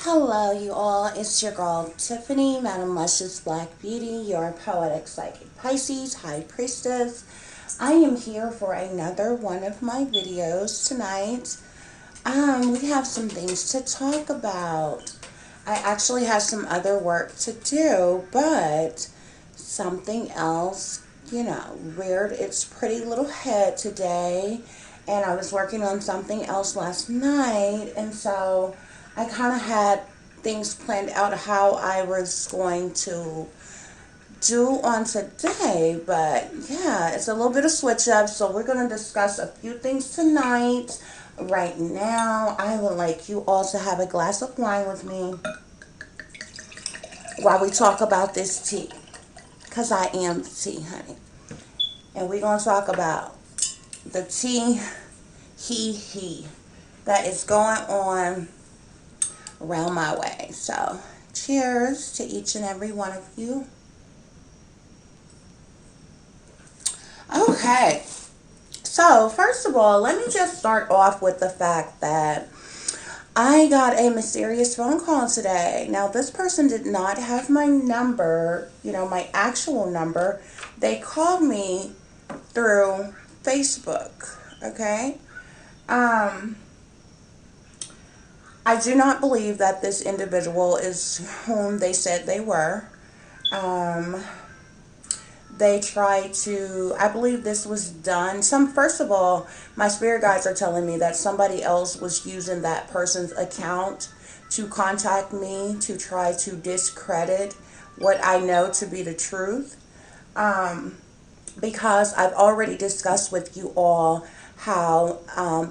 Hello, you all. It's your girl Tiffany, Madam Luscious Black Beauty, your poetic psychic Pisces, High Priestess. I am here for another one of my videos tonight. We have some things to talk about. I actually have some other work to do, but something else, reared its pretty little head today. And I was working on something else last night, and so I kind of had things planned out how I was going to do on today. But yeah, it's a little bit of switch up, so we're going to discuss a few things tonight. Right now, I would like you all to have a glass of wine with me while we talk about this tea, because I am the tea, honey. And we're going to talk about the tea he that is going on around my way. So, cheers to each and every one of you. Okay, so first of all, let me just start off with the fact that I got a mysterious phone call today. Now, this person did not have my number, my actual number. They called me through Facebook, okay? Um, I do not believe that this individual is whom they said they were. Um, they tried to, I believe this was done. First of all, my spirit guides are telling me that somebody else was using that person's account to contact me to try to discredit what I know to be the truth. Um, because I've already discussed with you all how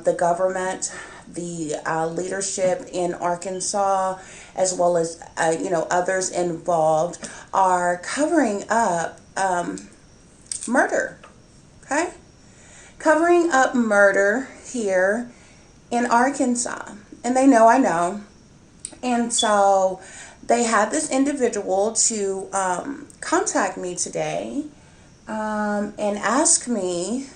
the government, the leadership in Arkansas, as well as others involved, are covering up murder. Okay, covering up murder here in Arkansas, and they know I know, and so they had this individual to contact me today and ask me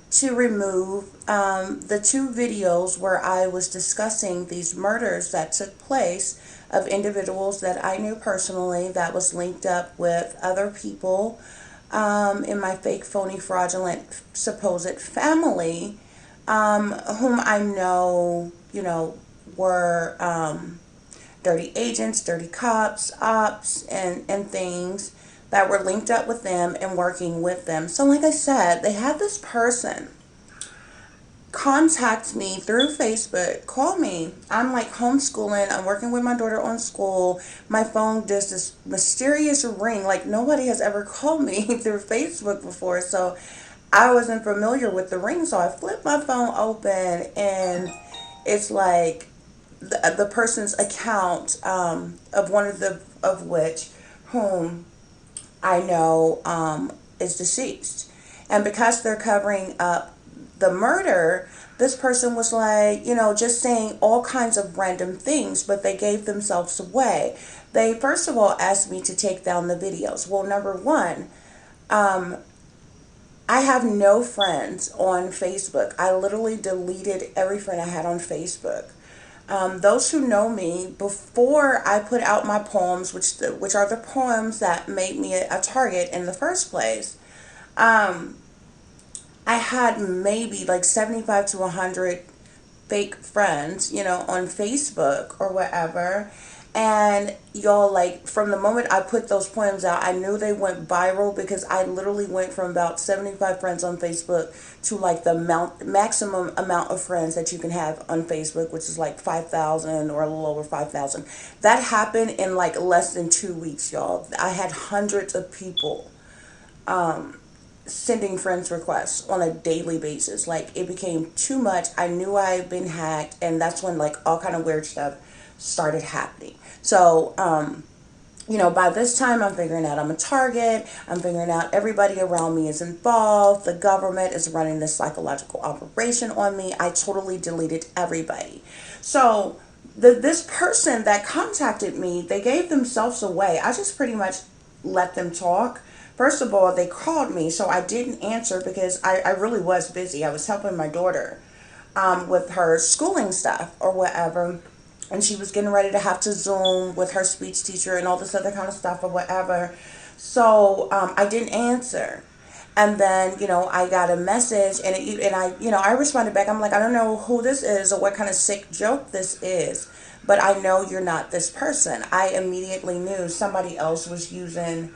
to remove the two videos where I was discussing these murders that took place of individuals that I knew personally that was linked up with other people in my fake, phony, fraudulent, supposed family, whom I know, were dirty agents, dirty cops, ops, and things that were linked up with them and working with them. So, like I said, they had this person contact me through Facebook, call me. I'm like homeschooling, I'm working with my daughter on school. My phone does this mysterious ring, like nobody has ever called me through Facebook before. So, I wasn't familiar with the ring, so I flipped my phone open and it's like the person's account of one of which whom I know is deceased. And because they're covering up the murder, this person was like, just saying all kinds of random things, but they gave themselves away. They, first of all, asked me to take down the videos. Well, number one, I have no friends on Facebook. I literally deleted every friend I had on Facebook. Those who know me, before I put out my poems, which are the poems that made me a target in the first place, um, I had maybe like 75 to 100 fake friends, on Facebook or whatever. And y'all, like, from the moment I put those poems out, I knew they went viral because I literally went from about 75 friends on Facebook to like the maximum amount of friends that you can have on Facebook, which is like 5,000 or a little over 5,000. That happened in like less than 2 weeks, y'all. I had hundreds of people sending friends requests on a daily basis. Like, it became too much. I knew I had been hacked, and that's when like all kind of weird stuff started happening. So by this time I'm figuring out I'm a target. I'm figuring out everybody around me is involved. The government is running this psychological operation on me. I totally deleted everybody. So this person that contacted me, they gave themselves away. I just pretty much let them talk. First of all, they called me, so I didn't answer because I really was busy. I was helping my daughter with her schooling stuff or whatever. and she was getting ready to have to Zoom with her speech teacher and all this other kind of stuff or whatever. So I didn't answer. And then, I got a message, and I responded back. I'm like, I don't know who this is or what kind of sick joke this is, but I know you're not this person. I immediately knew somebody else was using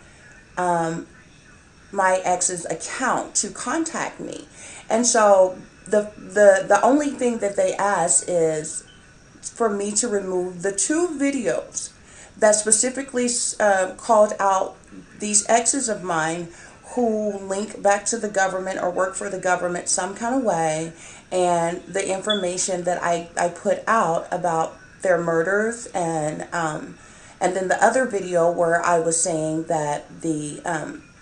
my ex's account to contact me. And so the only thing that they asked is for me to remove the two videos that specifically called out these exes of mine who link back to the government or work for the government some kind of way, and the information that I put out about their murders, and then the other video where I was saying that the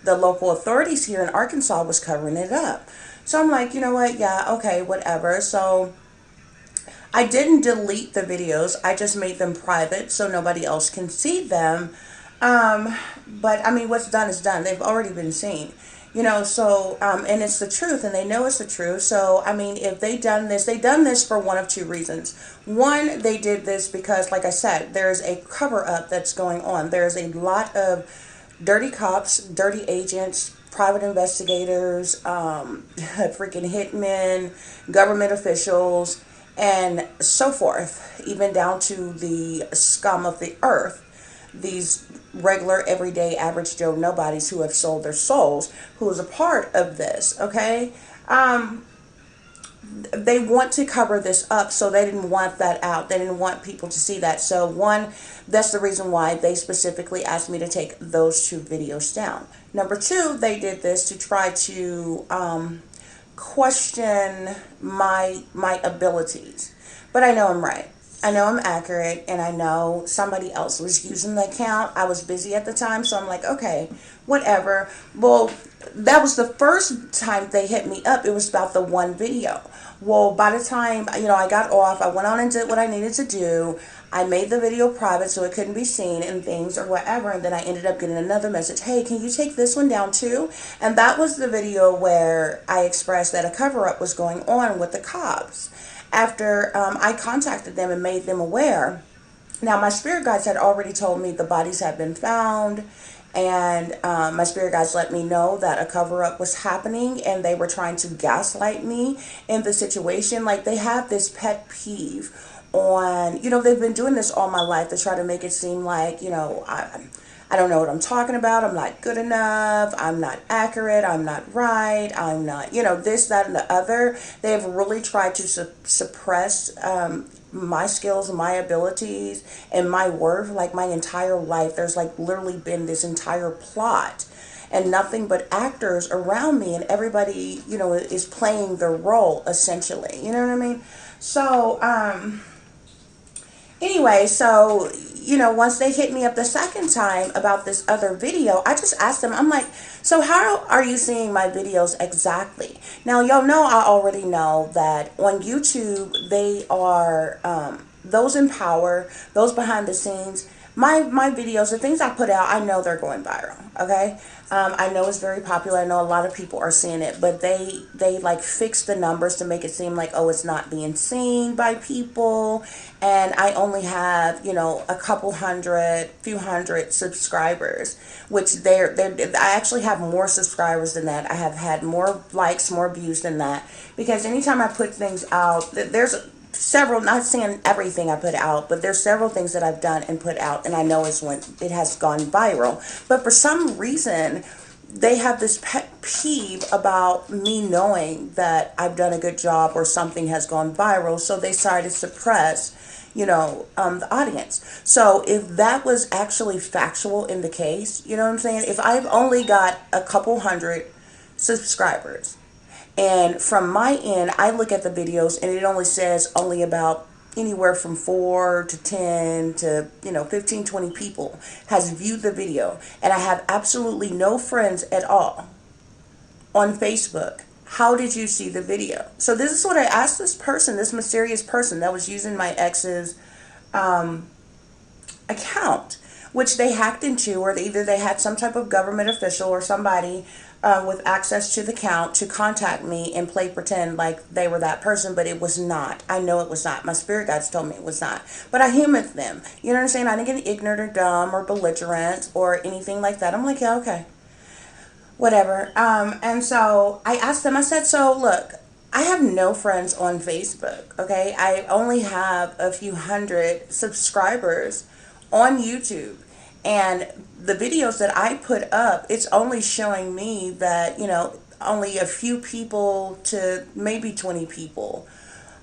local authorities here in Arkansas was covering it up. So I'm like, you know what? Yeah, okay, whatever. So I didn't delete the videos. I just made them private so nobody else can see them. But I mean, what's done is done. They've already been seen. So, and it's the truth, and they know it's the truth. So, I mean, if they done this for one of two reasons. One, they did this because, like I said, there's a cover up that's going on. There's a lot of dirty cops, dirty agents, private investigators, freaking hitmen, government officials, and so forth, even down to the scum of the earth, these regular, everyday, average Joe nobodies who have sold their souls, who is a part of this, okay? They want to cover this up, so they didn't want that out. They didn't want people to see that. So one, that's the reason why they specifically asked me to take those two videos down. Number two, they did this to try to question my abilities. But I know I'm right. I know I'm accurate, and I know somebody else was using the account. I was busy at the time, so I'm like, okay, whatever. Well, that was the first time they hit me up. It was about the one video. Well, by the time, I got off, I went on and did what I needed to do. I made the video private so it couldn't be seen and things or whatever. And then I ended up getting another message. Hey, can you take this one down too? And that was the video where I expressed that a cover up was going on with the cops. After I contacted them and made them aware. Now, my spirit guides had already told me the bodies had been found, and my spirit guides let me know that a cover-up was happening, and they were trying to gaslight me in the situation. Like, they have this pet peeve on, they've been doing this all my life to try to make it seem like, I don't know what I'm talking about. I'm not good enough. I'm not accurate. I'm not right. I'm not, this, that, and the other. They've really tried to suppress my skills, my abilities, and my worth, like my entire life. There's like literally been this entire plot and nothing but actors around me, and everybody, is playing their role essentially. You know what I mean? So, anyway, so, once they hit me up the second time about this other video, I just asked them, I'm like, so how are you seeing my videos exactly? Now, y'all know I already know that on YouTube, they are, those in power, those behind the scenes, my videos, the things I put out, I know they're going viral, okay? I know it's very popular. I know a lot of people are seeing it, but they like fix the numbers to make it seem like, oh, it's not being seen by people. And I only have, a couple few hundred subscribers, which I actually have more subscribers than that. I have had more likes, more views than that, because anytime I put things out, there's several, not saying everything I put out, but there's several things that I've done and put out, and I know it has gone viral. But for some reason, they have this pet peeve about me knowing that I've done a good job or something has gone viral, so they try to suppress, the audience. So if that was actually factual in the case, you know what I'm saying? If I've only got a couple hundred subscribers, and from my end, I look at the videos and it only says only about anywhere from 4 to 10 to, 15, 20 people has viewed the video. And I have absolutely no friends at all on Facebook. How did you see the video? So this is what I asked this person, this mysterious person that was using my ex's account, which they hacked into, or either they had some type of government official or somebody with access to the account to contact me and play pretend like they were that person, but it was not. I know it was not. My spirit guides told me it was not. But I humored them. You know what I'm saying? I didn't get ignorant or dumb or belligerent or anything like that. I'm like, yeah, okay, whatever. And so I asked them, I said, so look, I have no friends on Facebook, okay? I only have a few hundred subscribers on YouTube. And the videos that I put up, it's only showing me that, only a few people to maybe 20 people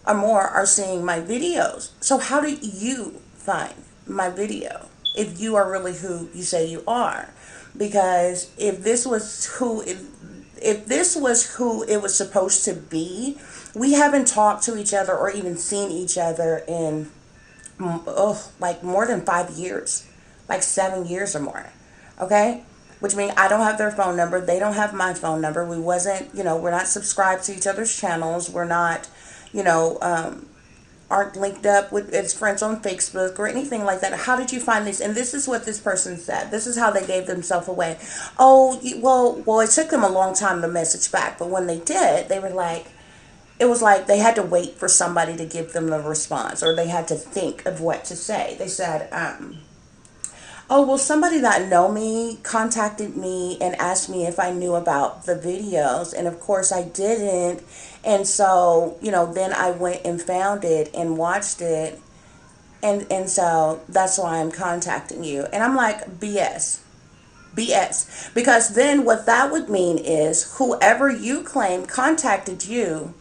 or more are seeing my videos. So how do you find my video if you are really who you say you are? Because if this was who it was supposed to be, we haven't talked to each other or even seen each other in like more than 5 years, like 7 years or more. Okay? Which means I don't have their phone number. They don't have my phone number. We're not subscribed to each other's channels. We're not, you know, aren't linked up with as friends on Facebook or anything like that. How did you find this? And this is what this person said. This is how they gave themselves away. Oh, well, it took them a long time to message back, but when they did, they were like, it was like they had to wait for somebody to give them the response, or they had to think of what to say. They said, oh, well, somebody that know me contacted me and asked me if I knew about the videos. And of course I didn't. And so, then I went and found it and watched it. And so that's why I'm contacting you. And I'm like, BS. BS. Because then what that would mean is whoever you claim contacted you,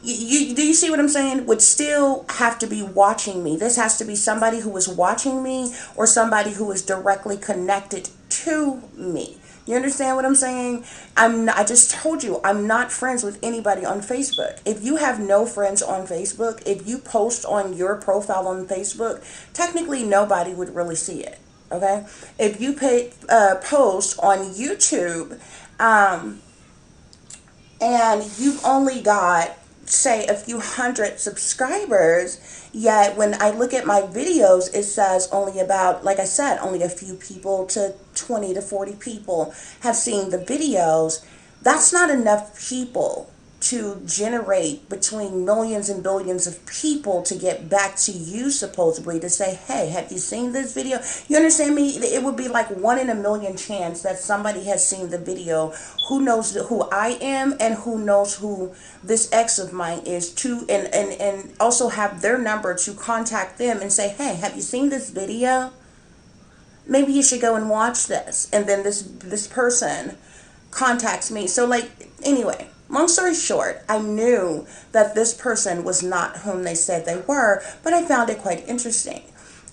do you see what I'm saying? Would still have to be watching me. This has to be somebody who is watching me or somebody who is directly connected to me. You understand what I'm saying? I just told you, I'm not friends with anybody on Facebook. If you have no friends on Facebook, if you post on your profile on Facebook, technically nobody would really see it. Okay? If you post on YouTube, and you've only got, say, a few hundred subscribers, yet when I look at my videos, it says only about, like I said, only a few people to 20 to 40 people have seen the videos. That's not enough people to generate between millions and billions of people to get back to you, supposedly, to say, hey, have you seen this video? You understand me? It would be like 1 in a million chance that somebody has seen the video who knows who I am and who knows who this ex of mine is, to and also have their number to contact them and say, hey, have you seen this video? Maybe you should go and watch this. And then this person contacts me. So, like, anyway, long story short, I knew that this person was not whom they said they were, but I found it quite interesting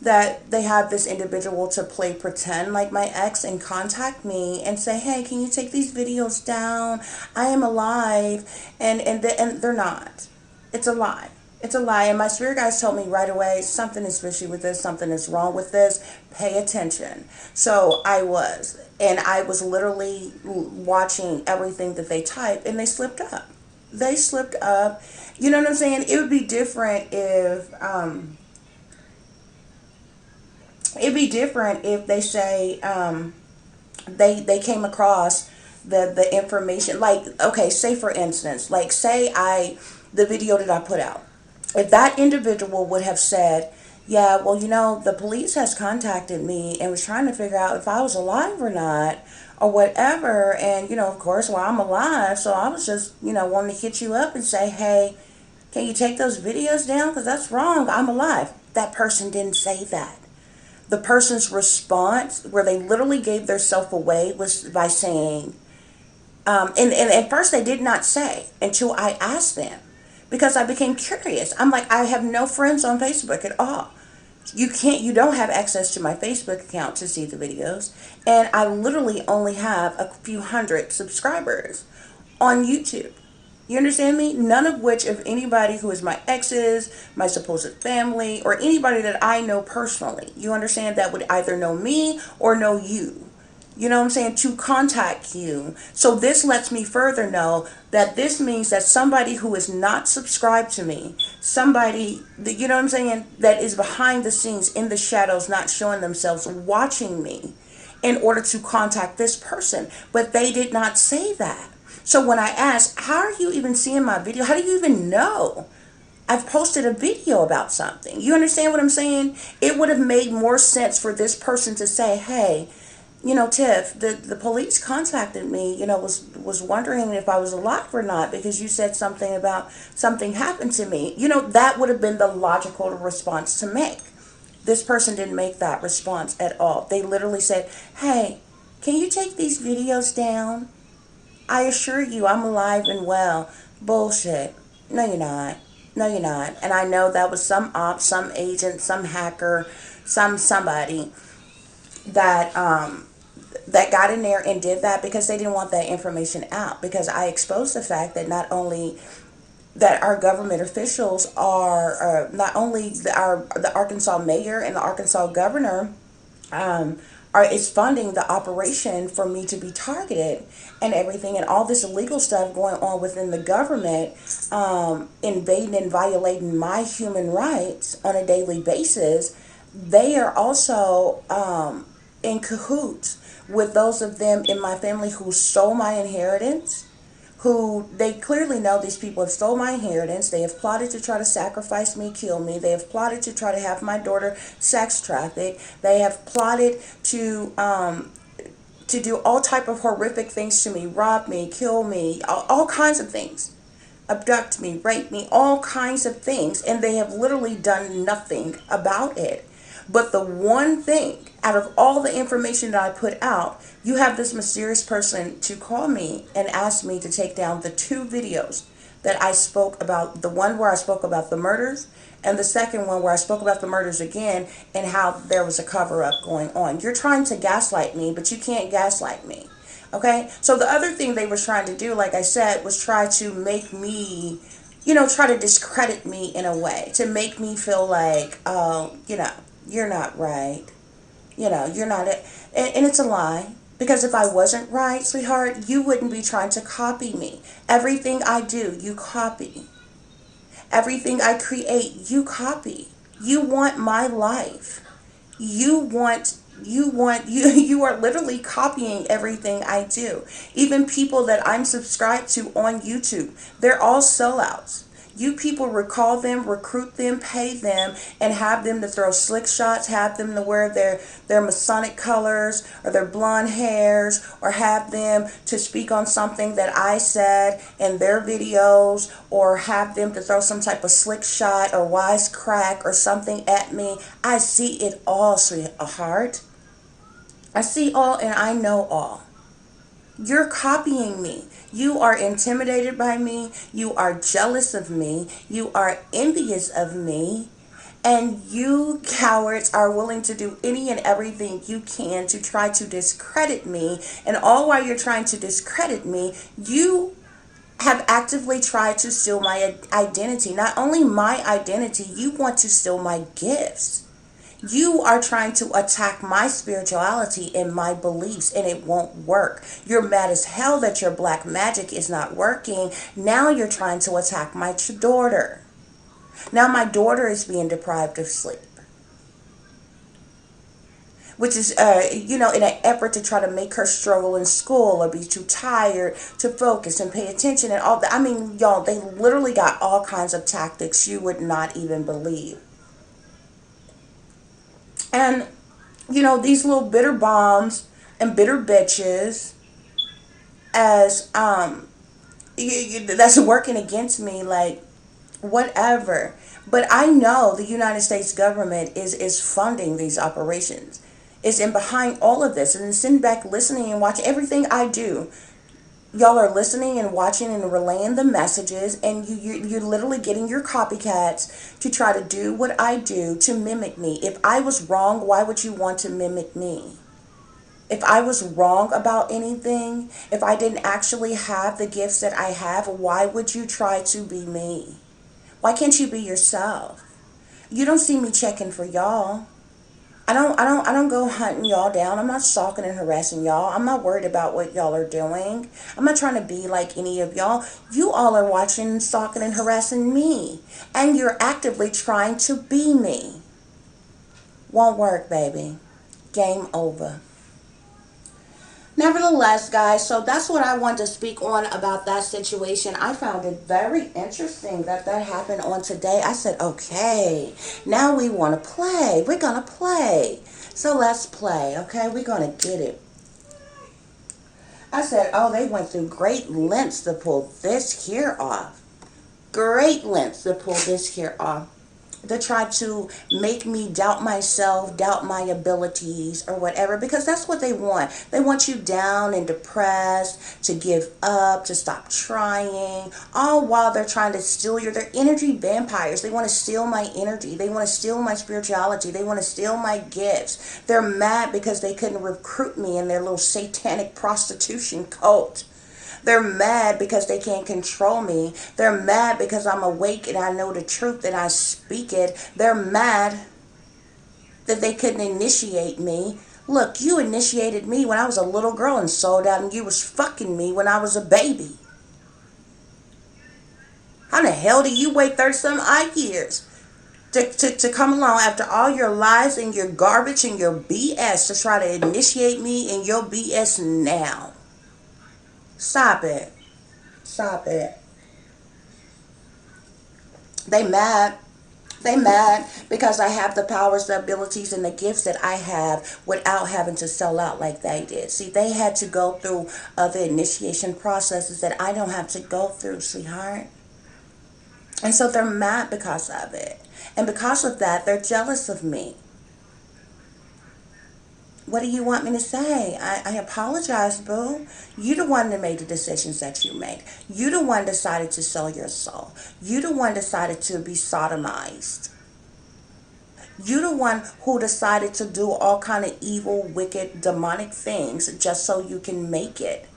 that they had this individual to play pretend like my ex and contact me and say, hey, can you take these videos down? I am alive. And they're not. It's a lie. It's a lie. And my spirit guides told me right away, something is fishy with this, something is wrong with this. Pay attention. So I was. And I was literally watching everything that they typed, and they slipped up. They slipped up. You know what I'm saying? It would be different if they say they came across the information. Like, okay, say for instance, like say the video that I put out, if that individual would have said, yeah, well, the police has contacted me and was trying to figure out if I was alive or not or whatever. And, of course, well, I'm alive. So I was just, wanting to hit you up and say, hey, can you take those videos down? Because that's wrong. I'm alive. That person didn't say that. The person's response, where they literally gave their self away, was by saying, and at first they did not say until I asked them. Because I became curious. I'm like, I have no friends on Facebook at all. You don't have access to my Facebook account to see the videos. And I literally only have a few hundred subscribers on YouTube. You understand me? None of which of anybody who is my exes, my supposed family, or anybody that I know personally. You understand, that would either know me or know you. You know what I'm saying? To contact you. So this lets me further know that this means that somebody who is not subscribed to me, somebody, you know what I'm saying, that is behind the scenes in the shadows, not showing themselves, watching me, in order to contact this person. But they did not say that. So when I asked, how are you even seeing my video? How do you even know I've posted a video about something? You understand what I'm saying? It would have made more sense for this person to say, hey, Tiff, the police contacted me, was wondering if I was alive or not because you said something about something happened to me. That would have been the logical response to make. This person didn't make that response at all. They literally said, hey, can you take these videos down? I assure you I'm alive and well. Bullshit. No, you're not. No, you're not. And I know that was some op, some agent, some hacker, somebody that that got in there and did that because they didn't want that information out. Because I exposed the fact that not only that our government officials are not only the Arkansas mayor and the Arkansas governor is funding the operation for me to be targeted and everything, and all this illegal stuff going on within the government, invading and violating my human rights on a daily basis. They are also in cahoots with those of them in my family who stole my inheritance, who they clearly know these people have stole my inheritance. They have plotted to try to sacrifice me, kill me. They have plotted to try to have my daughter sex trafficked. They have plotted to do all type of horrific things to me, rob me, kill me, all kinds of things, abduct me, rape me, all kinds of things, and they have literally done nothing about it. But the one thing, out of all the information that I put out, you have this mysterious person to call me and ask me to take down the two videos that I spoke about, the one where I spoke about the murders and the second one where I spoke about the murders again and how there was a cover-up going on. You're trying to gaslight me, but you can't gaslight me. Okay? So the other thing they were trying to do, like I said, was try to make me, try to discredit me in a way, to make me feel like, you're not right. You're not it. And it's a lie. Because if I wasn't right, sweetheart, you wouldn't be trying to copy me. Everything I do, you copy. Everything I create, you copy. You want my life. You are literally copying everything I do. Even people that I'm subscribed to on YouTube, they're all sellouts. You people recall them, recruit them, pay them, and have them to throw slick shots, have them to wear their Masonic colors or their blonde hairs, or have them to speak on something that I said in their videos, or have them to throw some type of slick shot or wisecrack or something at me. I see it all, sweetheart. I see all and I know all. You're copying me. You are intimidated by me. You are jealous of me. You are envious of me. And you cowards are willing to do any and everything you can to try to discredit me. And all while you're trying to discredit me, you have actively tried to steal my identity. Not only my identity, you want to steal my gifts. You are trying to attack my spirituality and my beliefs, and it won't work. You're mad as hell that your black magic is not working. Now you're trying to attack my daughter. Now my daughter is being deprived of sleep, which is, in an effort to try to make her struggle in school or be too tired to focus and pay attention and all that. I mean, y'all, they literally got all kinds of tactics you would not even believe. And, these little bitter bombs and bitter bitches as, that's working against me, like, whatever. But I know the United States government is funding these operations. Is in behind all of this and sitting back listening and watching everything I do. Y'all are listening and watching and relaying the messages, and you're literally getting your copycats to try to do what I do, to mimic me. If I was wrong, why would you want to mimic me? If I was wrong about anything, if I didn't actually have the gifts that I have, why would you try to be me? Why can't you be yourself? You don't see me checking for y'all. I don't go hunting y'all down. I'm not stalking and harassing y'all. I'm not worried about what y'all are doing. I'm not trying to be like any of y'all. You all are watching and stalking and harassing me. And you're actively trying to be me. Won't work, baby. Game over. Nevertheless, guys, so that's what I wanted to speak on about that situation. I found it very interesting that that happened on today. I said, okay, now we want to play. We're going to play. So let's play, okay? We're going to get it. I said, oh, they went through great lengths to pull this here off. Great lengths to pull this here off. To try to make me doubt myself, doubt my abilities, or whatever, because that's what they want. They want you down and depressed, to give up, to stop trying, all while they're trying to steal their energy vampires. They want to steal my energy. They want to steal my spirituality. They want to steal my gifts. They're mad because they couldn't recruit me in their little satanic prostitution cult. They're mad because they can't control me. They're mad because I'm awake and I know the truth and I speak it. They're mad that they couldn't initiate me. Look, you initiated me when I was a little girl and sold out, and you was fucking me when I was a baby. How the hell do you wait 30 some odd years to come along after all your lies and your garbage and your BS to try to initiate me in your BS now? Stop it. Stop it. They mad. They mad because I have the powers, the abilities, and the gifts that I have without having to sell out like they did. See, they had to go through other initiation processes that I don't have to go through, sweetheart. And so they're mad because of it. And because of that, they're jealous of me. What do you want me to say? I apologize, boo. You the one that made the decisions that you made. You the one decided to sell your soul. You the one decided to be sodomized. You the one who decided to do all kind of evil, wicked, demonic things just so you can make it.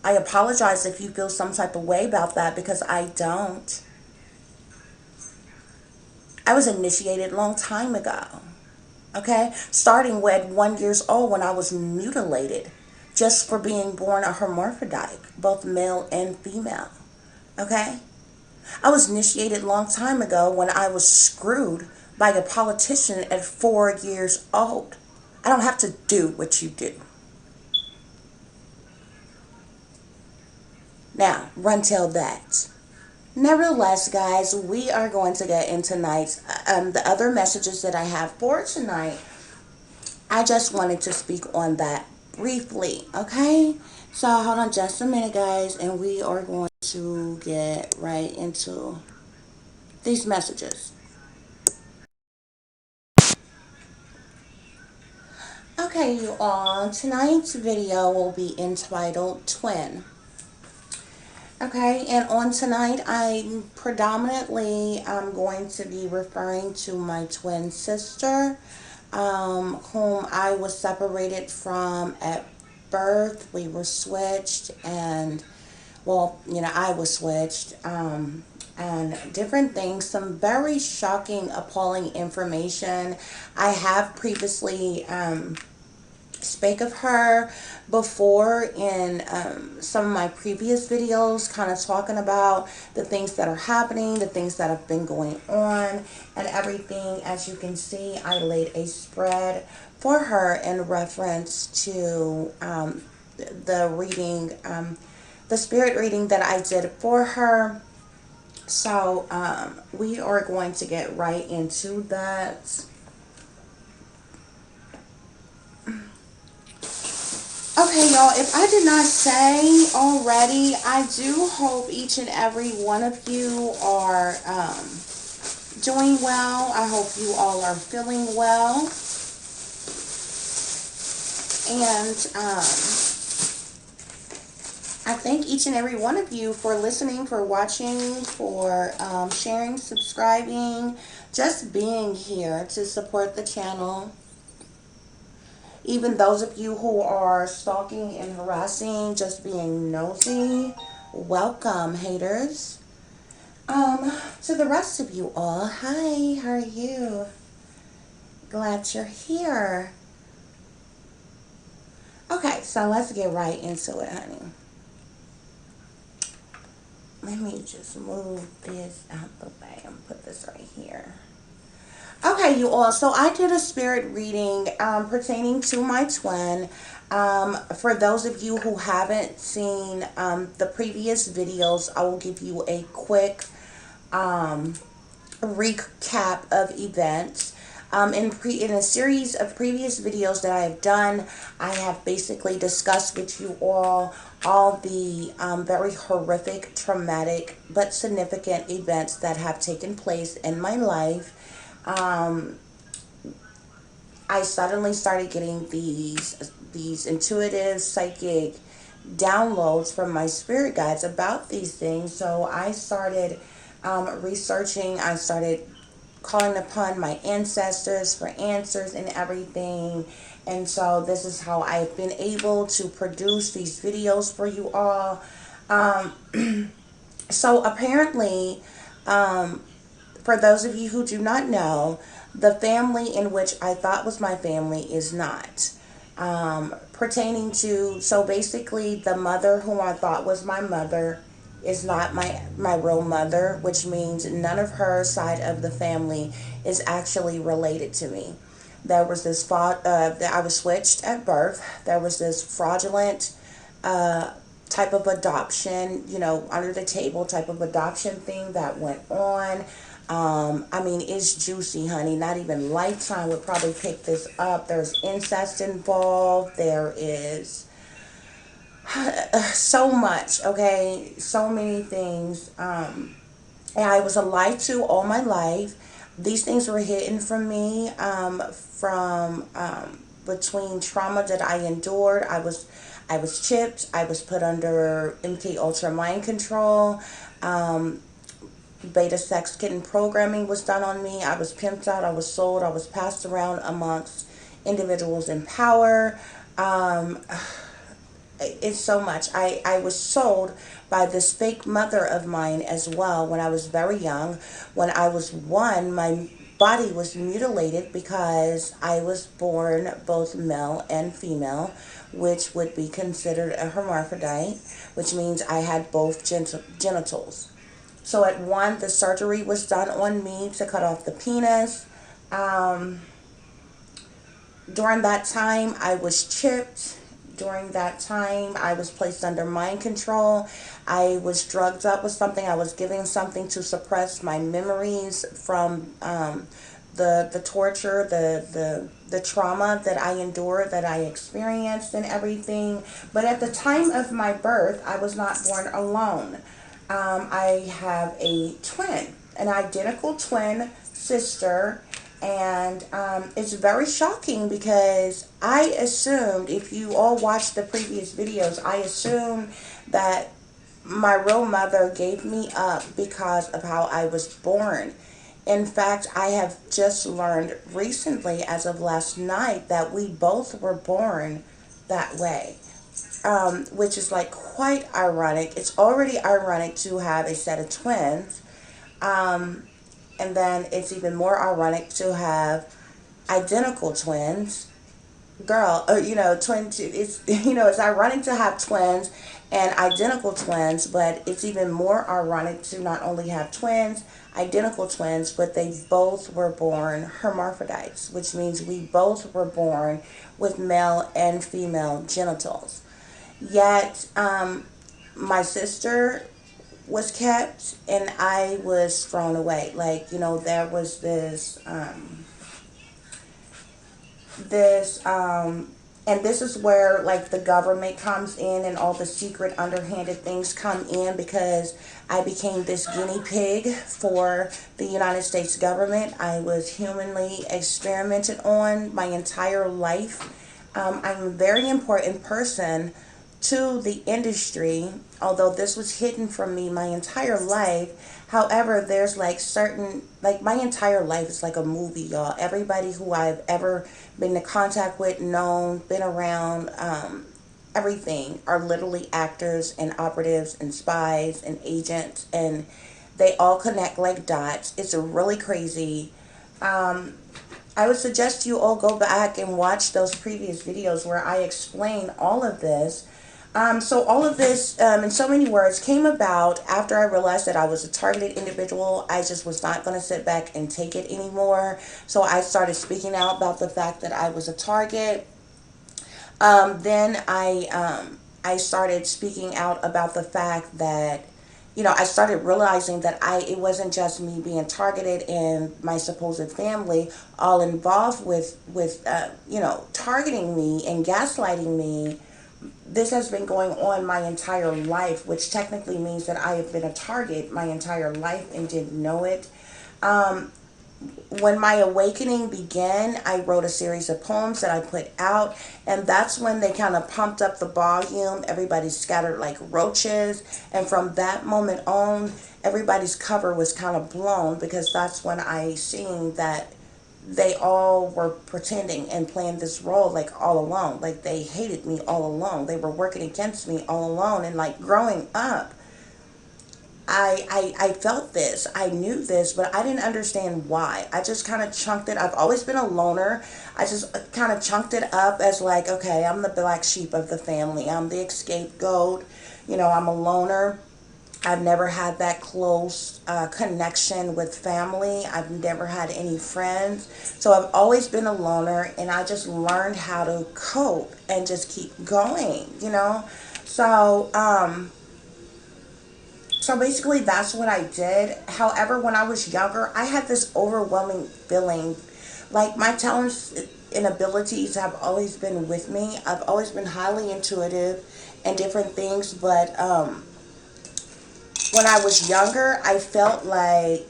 I apologize if you feel some type of way about that, because I don't. I was initiated a long time ago. Okay? Starting at 1 year old when I was mutilated just for being born a hermaphrodite, both male and female. Okay? I was initiated a long time ago when I was screwed by a politician at 4 years old. I don't have to do what you do. Now, run tell that. Nevertheless, guys, we are going to get into tonight's the other messages that I have for tonight. I just wanted to speak on that briefly, okay? So hold on just a minute, guys, and we are going to get right into these messages. Okay, you all, tonight's video will be entitled Twin. Okay, and on tonight, I predominantly am going to be referring to my twin sister, whom I was separated from at birth. We were switched, and well, I was switched, and different things, some very shocking, appalling information. I have previously spake of her before in some of my previous videos, kind of talking about the things that are happening, the things that have been going on, and everything. As you can see, I laid a spread for her in reference to the reading, the spirit reading that I did for her. So we are going to get right into that. Okay, y'all, if I did not say already, I do hope each and every one of you are doing well. I hope you all are feeling well. And I thank each and every one of you for listening, for watching, for sharing, subscribing, just being here to support the channel. Even those of you who are stalking and harassing, just being nosy, welcome, haters. To the rest of you all, hi, how are you? Glad you're here. Okay, so let's get right into it, honey. Let me just move this out the way and put this right here. Okay, you all, so I did a spirit reading pertaining to my twin. For those of you who haven't seen the previous videos, I will give you a quick recap of events. In a series of previous videos that I have done, I have basically discussed with you all the very horrific, traumatic, but significant events that have taken place in my life. Um, I suddenly started getting these intuitive, psychic downloads from my spirit guides about these things. So I started researching. I started calling upon my ancestors for answers and everything. And so this is how I've been able to produce these videos for you all. Um, so apparently, um, for those of you who do not know, the family in which I thought was my family is not. Pertaining to, so basically, the mother whom I thought was my mother is not my real mother, which means none of her side of the family is actually related to me. There was this that I was switched at birth. There was this fraudulent type of adoption, under the table type of adoption thing that went on. I mean, it's juicy, honey. Not even Lifetime would probably pick this up. There's incest involved. There is so much, okay? So many things. And I was alive to all my life. These things were hidden from me from between trauma that I endured. I was chipped. I was put under MK Ultra mind control. Beta sex kitten programming was done on me. I was pimped out. I was sold. I was passed around amongst individuals in power. Um, it's so much. I was sold by this fake mother of mine as well when I was very young. When I was one, my body was mutilated because I was born both male and female, which would be considered a hermaphrodite, which means I had both genitals. So at one, the surgery was done on me to cut off the penis. Um, During that time, I was chipped. During that time, I was placed under mind control. I was drugged up with something. I was given something to suppress my memories from the torture, the trauma that I endured, that I experienced, and everything. But at the time of my birth, I was not born alone. I have a twin, an identical twin sister, and it's very shocking because I assumed, if you all watched the previous videos, I assumed that my real mother gave me up because of how I was born. In fact, I have just learned recently, as of last night, that we both were born that way. Which is like quite ironic. It's already ironic to have a set of twins. Um, and then it's even more ironic to have identical twins. Girl, twins, it's, it's ironic to have twins and identical twins, but it's even more ironic to not only have twins, identical twins, but they both were born hermaphrodites, which means we both were born with male and female genitals. Yet, my sister was kept and I was thrown away. Like, there was and this is where, like, the government comes in and all the secret underhanded things come in, because I became this guinea pig for the United States government. I was humanly experimented on my entire life. I'm a very important person to the industry, although this was hidden from me my entire life. However, there's like certain, like, my entire life is like a movie, y'all. Everybody who I've ever been in contact with, known, been around, everything are literally actors and operatives and spies and agents, and they all connect like dots. It's really crazy. Um, I would suggest you all go back and watch those previous videos where I explain all of this. So all of this, in so many words, came about after I realized that I was a targeted individual. I just was not going to sit back and take it anymore. So I started speaking out about the fact that I was a target. Then I started speaking out about the fact that, I started realizing that it wasn't just me being targeted and my supposed family all involved with targeting me and gaslighting me. This has been going on my entire life, which technically means that I have been a target my entire life and didn't know it. Um, when my awakening began, I wrote a series of poems that I put out, and that's when they kind of pumped up the volume. Everybody scattered like roaches, and from that moment on, everybody's cover was kind of blown because that's when I seen that they all were pretending and playing this role like all along. Like they hated me all along. They were working against me all along. And like growing up, I felt this. I knew this, but I didn't understand why. I just kind of chunked it. I've always been a loner. I just kind of chunked it up as like, okay, I'm the black sheep of the family. I'm the scapegoat. I'm a loner. I've never had that close connection with family. I've never had any friends. So I've always been a loner, and I just learned how to cope and just keep going. So, so basically, that's what I did. However, when I was younger, I had this overwhelming feeling like my talents and abilities have always been with me. I've always been highly intuitive and different things, but when I was younger, I felt like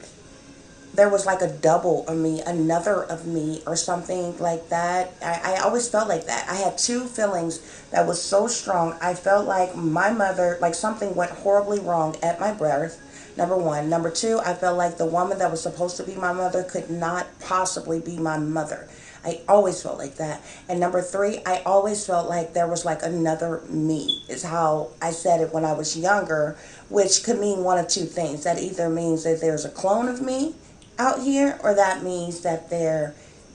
there was like a double of me, another of me, or something like that. I always felt like that. I had two feelings that was so strong. I felt like my mother, like something went horribly wrong at my birth. Number one. Number two, I felt like the woman that was supposed to be my mother could not possibly be my mother. I always felt like that. And number three, I always felt like there was like another me, is how I said it when I was younger, which could mean one of two things. That either means that there's a clone of me out here, or that means that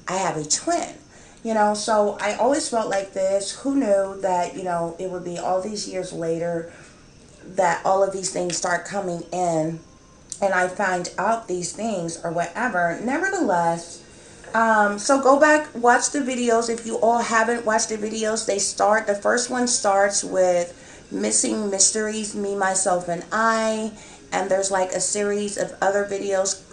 I have a twin. So I always felt like this. Who knew that, it would be all these years later that all of these things start coming in and I find out these things or whatever. Nevertheless, so go back, watch the videos. If you all haven't watched the videos, the first one starts with Missing Mysteries, Me, Myself, and I. And there's like a series of other videos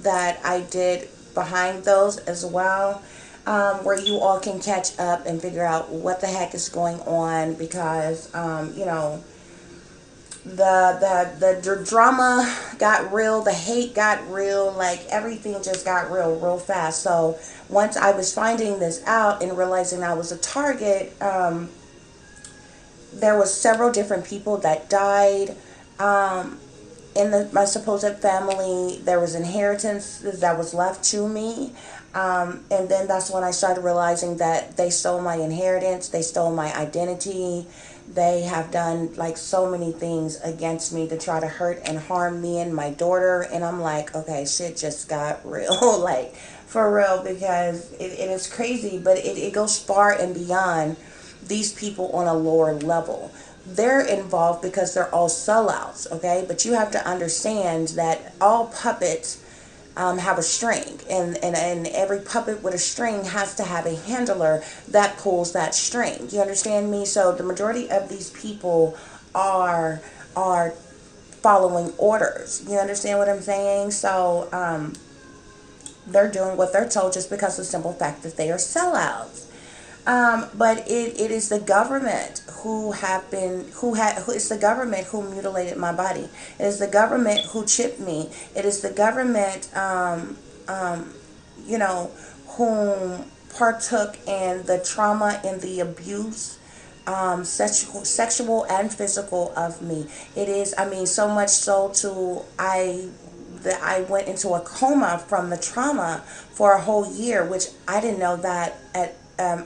that I did behind those as well, where you all can catch up and figure out what the heck is going on because, the drama got real, the hate got real, like everything just got real fast. So once I was finding this out and realizing I was a target, there was several different people that died. In my supposed family, there was inheritance that was left to me. And then that's when I started realizing that they stole my inheritance, they stole my identity. They have done like so many things against me to try to hurt and harm me and my daughter. And I'm like, okay, shit just got real, like for real, because it is crazy, but it goes far and beyond these people on a lower level. They're involved because they're all sellouts, okay? But you have to understand that all puppets have a string, and every puppet with a string has to have a handler that pulls that string. You understand me? So the majority of these people are following orders. You understand what I'm saying? So they're doing what they're told just because of the simple fact that they are sellouts. But it is the government who it's the government who mutilated my body. It is the government who chipped me. It is the government, you know, whom partook in the trauma and the abuse, sexual and physical of me. It is, I mean, so much so to that I went into a coma from the trauma for a whole year, which I didn't know that at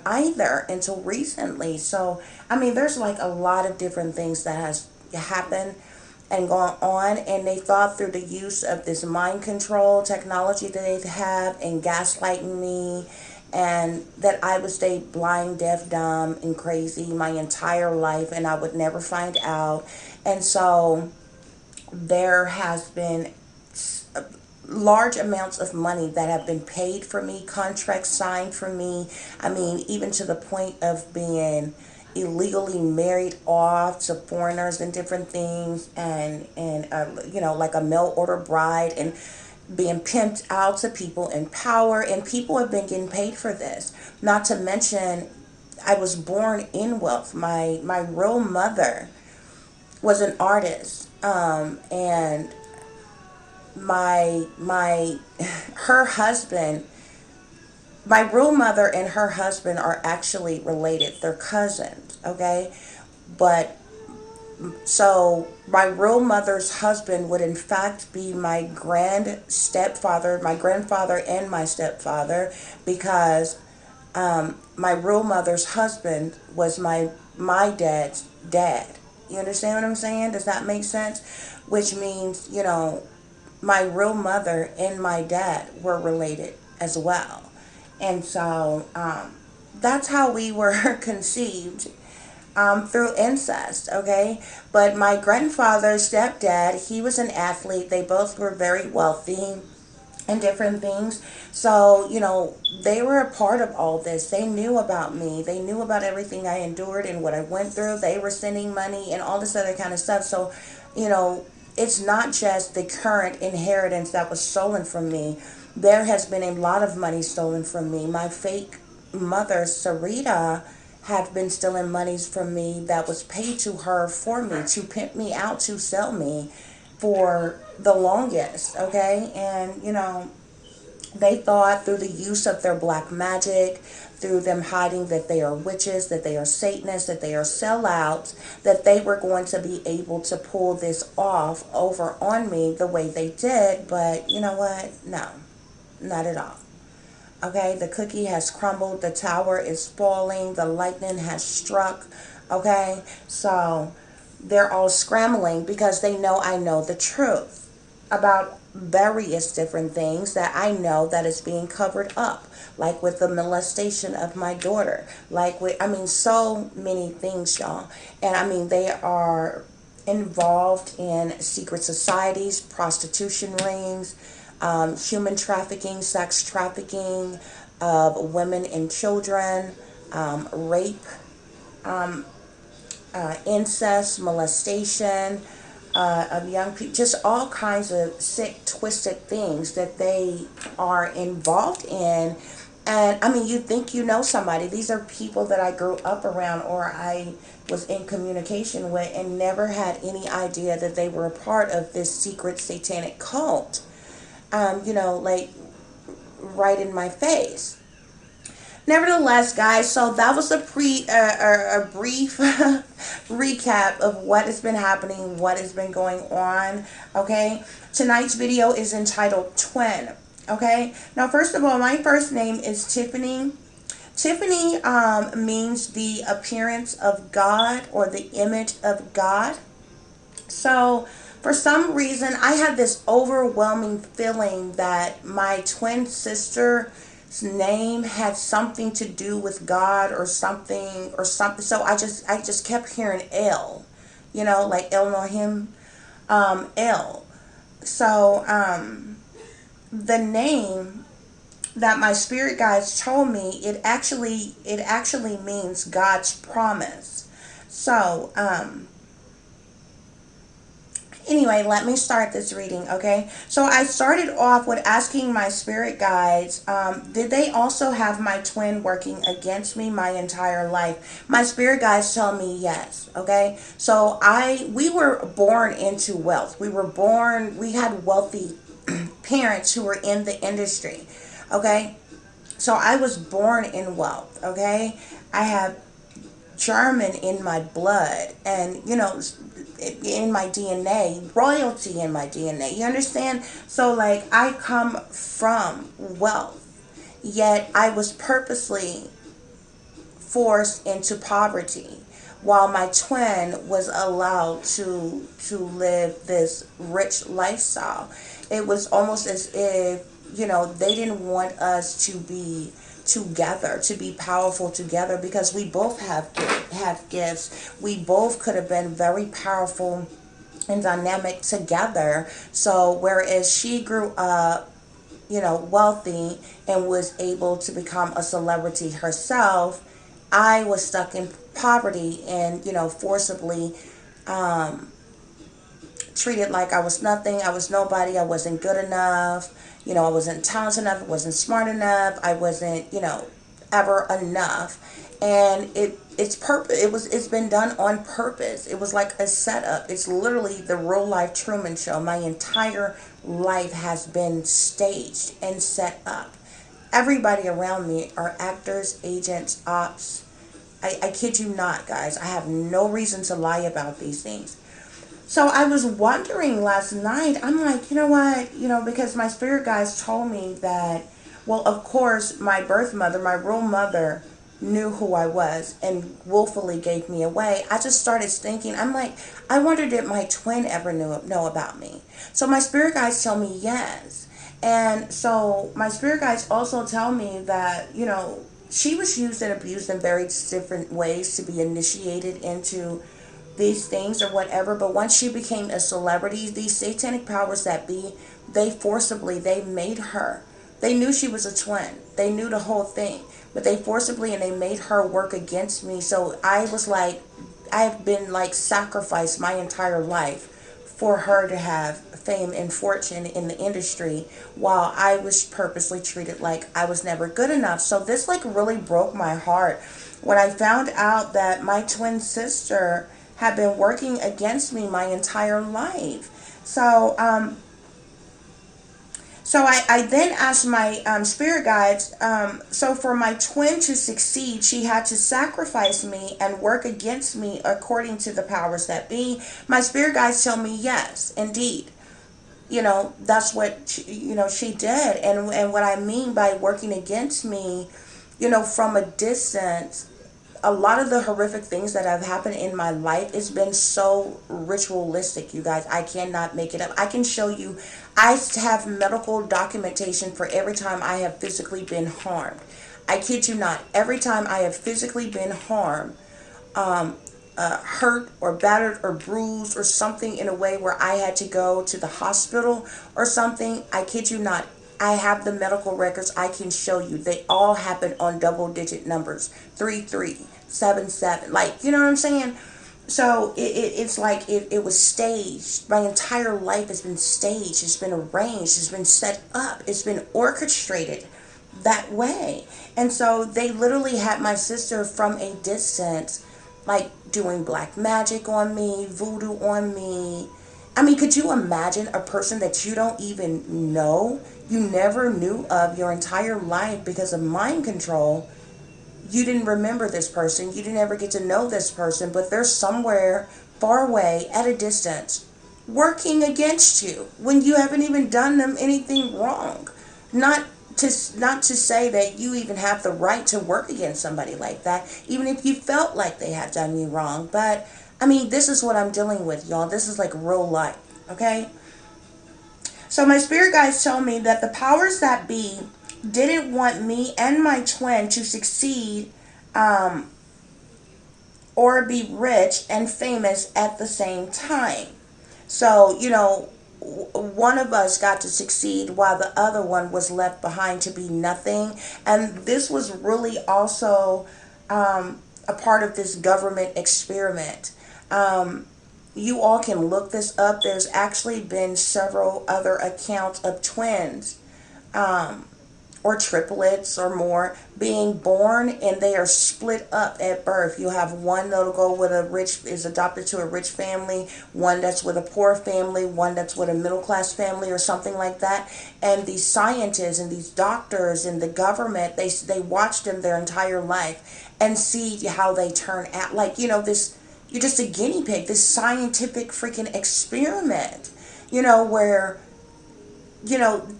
either until recently. So, I mean, there's like a lot of different things that has happened and gone on, and they thought through the use of this mind control technology that they have and gaslighting me, and that I would stay blind, deaf, dumb, and crazy my entire life, and I would never find out. And so there has been large amounts of money that have been paid for me, contracts signed for me. I mean, even to the point of being illegally married off to foreigners and different things, and like a mail order bride, and being pimped out to people in power, and people have been getting paid for this. Not to mention, I was born in wealth. My real mother was an artist, and my her husband, my real mother and her husband are actually related. They're cousins, okay? But so my real mother's husband would in fact be my my grandfather and my stepfather, because my real mother's husband was my dad's dad. You understand what I'm saying? Does that make sense? Which means, my real mother and my dad were related as well. And so that's how we were conceived, through incest, okay? But my grandfather's stepdad, he was an athlete. They both were very wealthy and different things. So, they were a part of all this. They knew about me. They knew about everything I endured and what I went through. They were sending money and all this other kind of stuff. So, it's not just the current inheritance that was stolen from me. There has been a lot of money stolen from me. My fake mother, Sarita, had been stealing monies from me that was paid to her for me, to pimp me out, to sell me for the longest, okay? And, they thought through the use of their black magic, through them hiding that they are witches, that they are Satanists, that they are sellouts, that they were going to be able to pull this off over on me the way they did. But you know what? No, not at all. Okay, the cookie has crumbled, the tower is falling, the lightning has struck. Okay, so they're all scrambling because they know I know the truth about various different things that I know that is being covered up, like with the molestation of my daughter, like with, so many things, y'all. And they are involved in secret societies, prostitution rings, human trafficking, sex trafficking of women and children, rape, incest, molestation of young people, just all kinds of sick, twisted things that they are involved in. And you think you know somebody. These are people that I grew up around or I was in communication with, and never had any idea that they were a part of this secret satanic cult. Like right in my face. Nevertheless, guys, so that was a brief recap of what has been happening, what has been going on. Okay, tonight's video is entitled Twin. Okay, now first of all, my first name is Tiffany. Tiffany means the appearance of God or the image of God. So for some reason, I had this overwhelming feeling that my twin sister's name had something to do with God or something or something. So I just kept hearing El, like El Elohim, El. So the name that my spirit guides told me, it actually means God's promise. So anyway, let me start this reading, okay? So I started off with asking my spirit guides, did they also have my twin working against me my entire life? My spirit guides tell me yes, okay? So we were born into wealth. We had wealthy parents who were in the industry, okay? So I was born in wealth, okay? I have German in my blood, and in my DNA, royalty in my DNA. You understand? So like I come from wealth, yet I was purposely forced into poverty, while my twin was allowed to live this rich lifestyle. It was almost as if, they didn't want us to be together, to be powerful together, because we both have gifts. We both could have been very powerful and dynamic together. So whereas she grew up, wealthy and was able to become a celebrity herself, I was stuck in poverty and, forcibly um, treated like I was nothing. I was nobody. I wasn't good enough. I wasn't talented enough. I wasn't smart enough. I wasn't, ever enough. And it's been done on purpose. It was like a setup. It's literally the real life Truman Show. My entire life has been staged and set up. Everybody around me are actors, agents, ops. I kid you not, guys. I have no reason to lie about these things. So I was wondering last night, I'm like, you know what? Because my spirit guides told me that, well, of course, my birth mother, my real mother, knew who I was and willfully gave me away. I just started thinking, I'm like, I wondered if my twin ever know about me. So my spirit guides tell me yes. And so my spirit guides also tell me that, she was used and abused in very different ways to be initiated into these things or whatever. But once she became a celebrity, these satanic powers that be, they made her. They knew she was a twin. They knew the whole thing. But they forcibly and they made her work against me. So I was like, I've been like sacrificed my entire life for her to have fame and fortune in the industry while I was purposely treated like I was never good enough. So this like really broke my heart when I found out that my twin sister had been working against me my entire life. So I then asked my spirit guides, so for my twin to succeed, she had to sacrifice me and work against me according to the powers that be. My spirit guides tell me yes, indeed. That's what she did. And what I mean by working against me, from a distance, a lot of the horrific things that have happened in my life, it's been so ritualistic, you guys. I cannot make it up. I can show you. I have medical documentation for every time I have physically been harmed. I kid you not. Every time I have physically been harmed, hurt or battered or bruised or something in a way where I had to go to the hospital or something, I kid you not. I have the medical records. I can show you. They all happen on double digit numbers. 3377. Like, you know what I'm saying? So it's like it was staged. My entire life has been staged. It's been arranged. It's been set up. It's been orchestrated that way. And so they literally had my sister from a distance, like doing black magic on me, voodoo on me. I mean, could you imagine a person that you don't even know, you never knew of your entire life because of mind control? You didn't remember this person, you didn't ever get to know this person, but they're somewhere far away at a distance working against you when you haven't even done them anything wrong. Not not to say that you even have the right to work against somebody like that, even if you felt like they have done you wrong. But I mean, this is what I'm dealing with, y'all. This is like real life, okay? So my spirit guides tell me that the powers that be didn't want me and my twin to succeed, um, or be rich and famous at the same time. So, one of us got to succeed while the other one was left behind to be nothing. And this was really also a part of this government experiment. You all can look this up. There's actually been several other accounts of twins, or triplets or more being born, and they are split up at birth. You have one that'll go with is adopted to a rich family, one that's with a poor family, one that's with a middle class family or something like that. And these scientists and these doctors and the government, they watch them their entire life and see how they turn out. Like, this, you're just a guinea pig, this scientific freaking experiment, where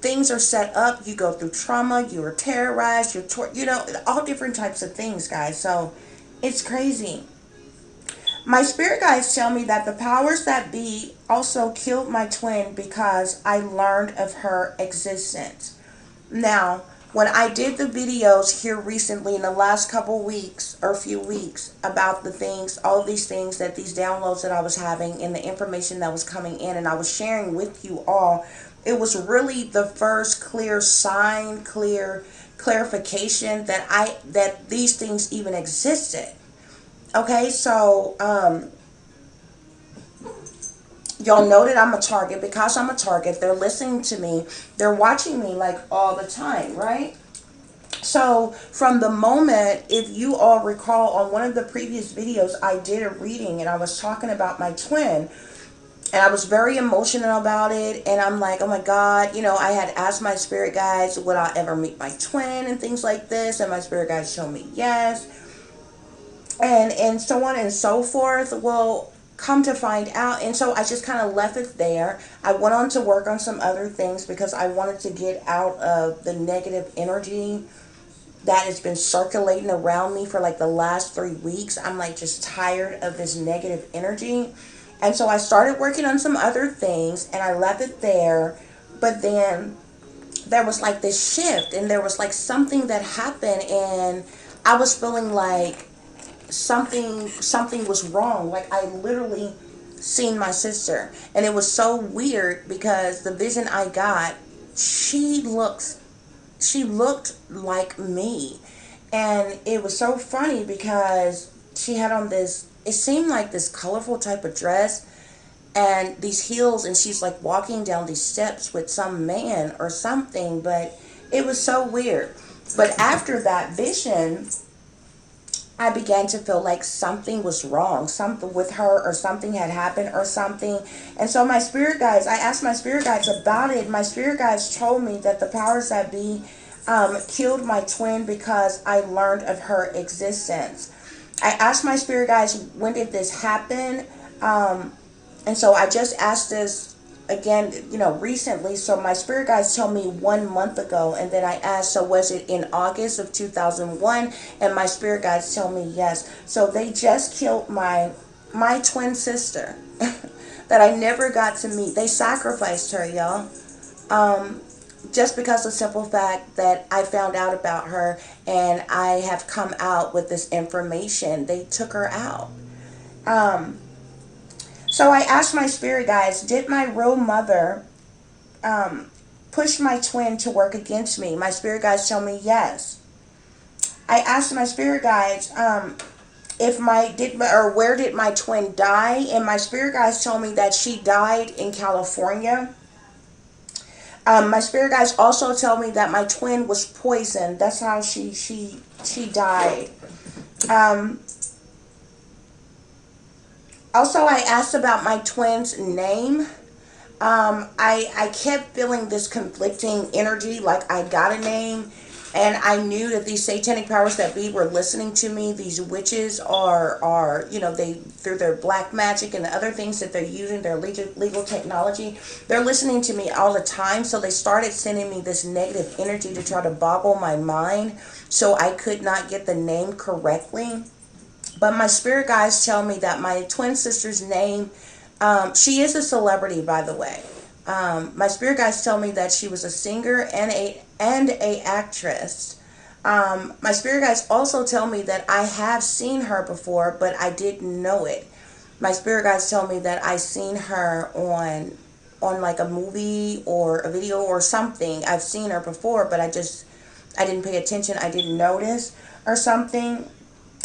things are set up. You go through trauma, you are terrorized, all different types of things, guys. So it's crazy. My spirit guides tell me that the powers that be also killed my twin because I learned of her existence. Now, When I did the videos here recently in the last couple weeks or few weeks about the things, all of these things, that these downloads that I was having and the information that was coming in and I was sharing with you all, it was really the first clear sign, clear clarification that these things even existed. Okay, so y'all know that I'm a target. Because I'm a target, they're listening to me, they're watching me like all the time, right? So from the moment, if you all recall, on one of the previous videos, I did a reading and I was talking about my twin, and I was very emotional about it. And I'm like, oh my God, I had asked my spirit guides, would I ever meet my twin and things like this? And my spirit guides told me yes. And so on and so forth. Well, come to find out. And so I just kind of left it there. I went on to work on some other things because I wanted to get out of the negative energy that has been circulating around me for like the last 3 weeks. I'm like just tired of this negative energy. And so I started working on some other things and I left it there. But then there was like this shift and there was like something that happened, and I was feeling like something was wrong. Like I literally seen my sister, and it was so weird because the vision I got, she looks she looked like me. And it was so funny because she had on this, it seemed like this colorful type of dress and these heels, and she's like walking down these steps with some man or something. But it was so weird. But after that vision, I began to feel like something was wrong, something with her, or something had happened, or something. And so my spirit guides, I asked my spirit guides about it. My spirit guides told me that the powers that be killed my twin because I learned of her existence. I asked my spirit guides, when did this happen? And so I just asked this again, recently. So my spirit guides told me 1 month ago. And then I asked, so was it in August of 2001? And my spirit guides tell me yes. So they just killed my twin sister that I never got to meet. They sacrificed her, y'all. Just because of the simple fact that I found out about her and I have come out with this information. They took her out. Um, So I asked my spirit guides, did my real mother push my twin to work against me? My spirit guides tell me yes. I asked my spirit guides, if my did or where did my twin die? And my spirit guides told me that she died in California. My spirit guides also tell me that my twin was poisoned. That's how she died. Um, Also, I asked about my twin's name. I kept feeling this conflicting energy, like I got a name, and I knew that these satanic powers that be were listening to me. These witches are they, through their black magic and the other things that they're using, their legal technology, they're listening to me all the time. So they started sending me this negative energy to try to boggle my mind, so I could not get the name correctly. But my spirit guides tell me that my twin sister's name, she is a celebrity, by the way. My spirit guides tell me that she was a singer and a actress. My spirit guides also tell me that I have seen her before, but I didn't know it. My spirit guides tell me that I seen her on like a movie or a video or something. I've seen her before, but I didn't pay attention. I didn't notice or something.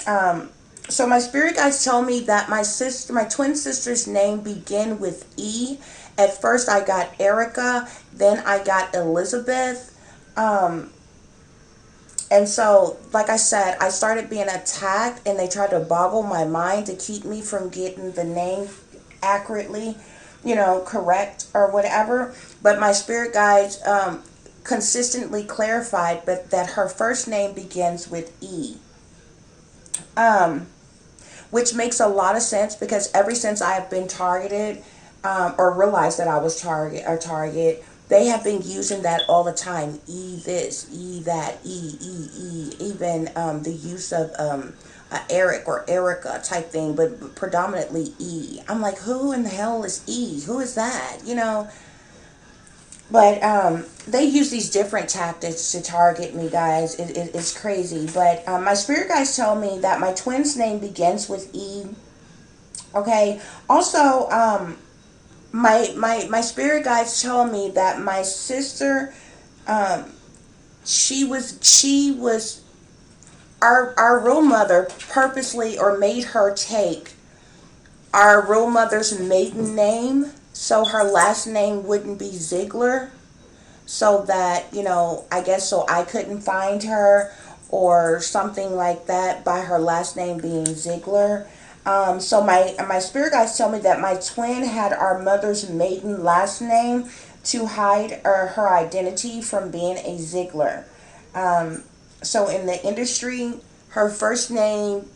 Um, so my spirit guides tell me that my twin sister's name begin with E. At first I got Erica, then I got Elizabeth. Um, and so, like I said, I started being attacked and they tried to boggle my mind to keep me from getting the name accurately, correct or whatever. But my spirit guides consistently clarified but that her first name begins with E. Um, which makes a lot of sense because ever since I have been targeted, or realized that I was target, they have been using that all the time. E this, E that, E. Even the use of Eric or Erica type thing, but predominantly E. I'm like, who in the hell is E? Who is that? But they use these different tactics to target me, guys. It's crazy. But my spirit guides tell me that my twin's name begins with E. Okay. Also, my spirit guides tell me that my sister, um, she was our real mother purposely or made her take our real mother's maiden name so her last name wouldn't be Ziegler, so that, I guess so I couldn't find her or something like that by her last name being Ziegler. So my spirit guides tell me that my twin had our mother's maiden last name to hide her identity from being a Ziegler. Um, so in the industry, her first name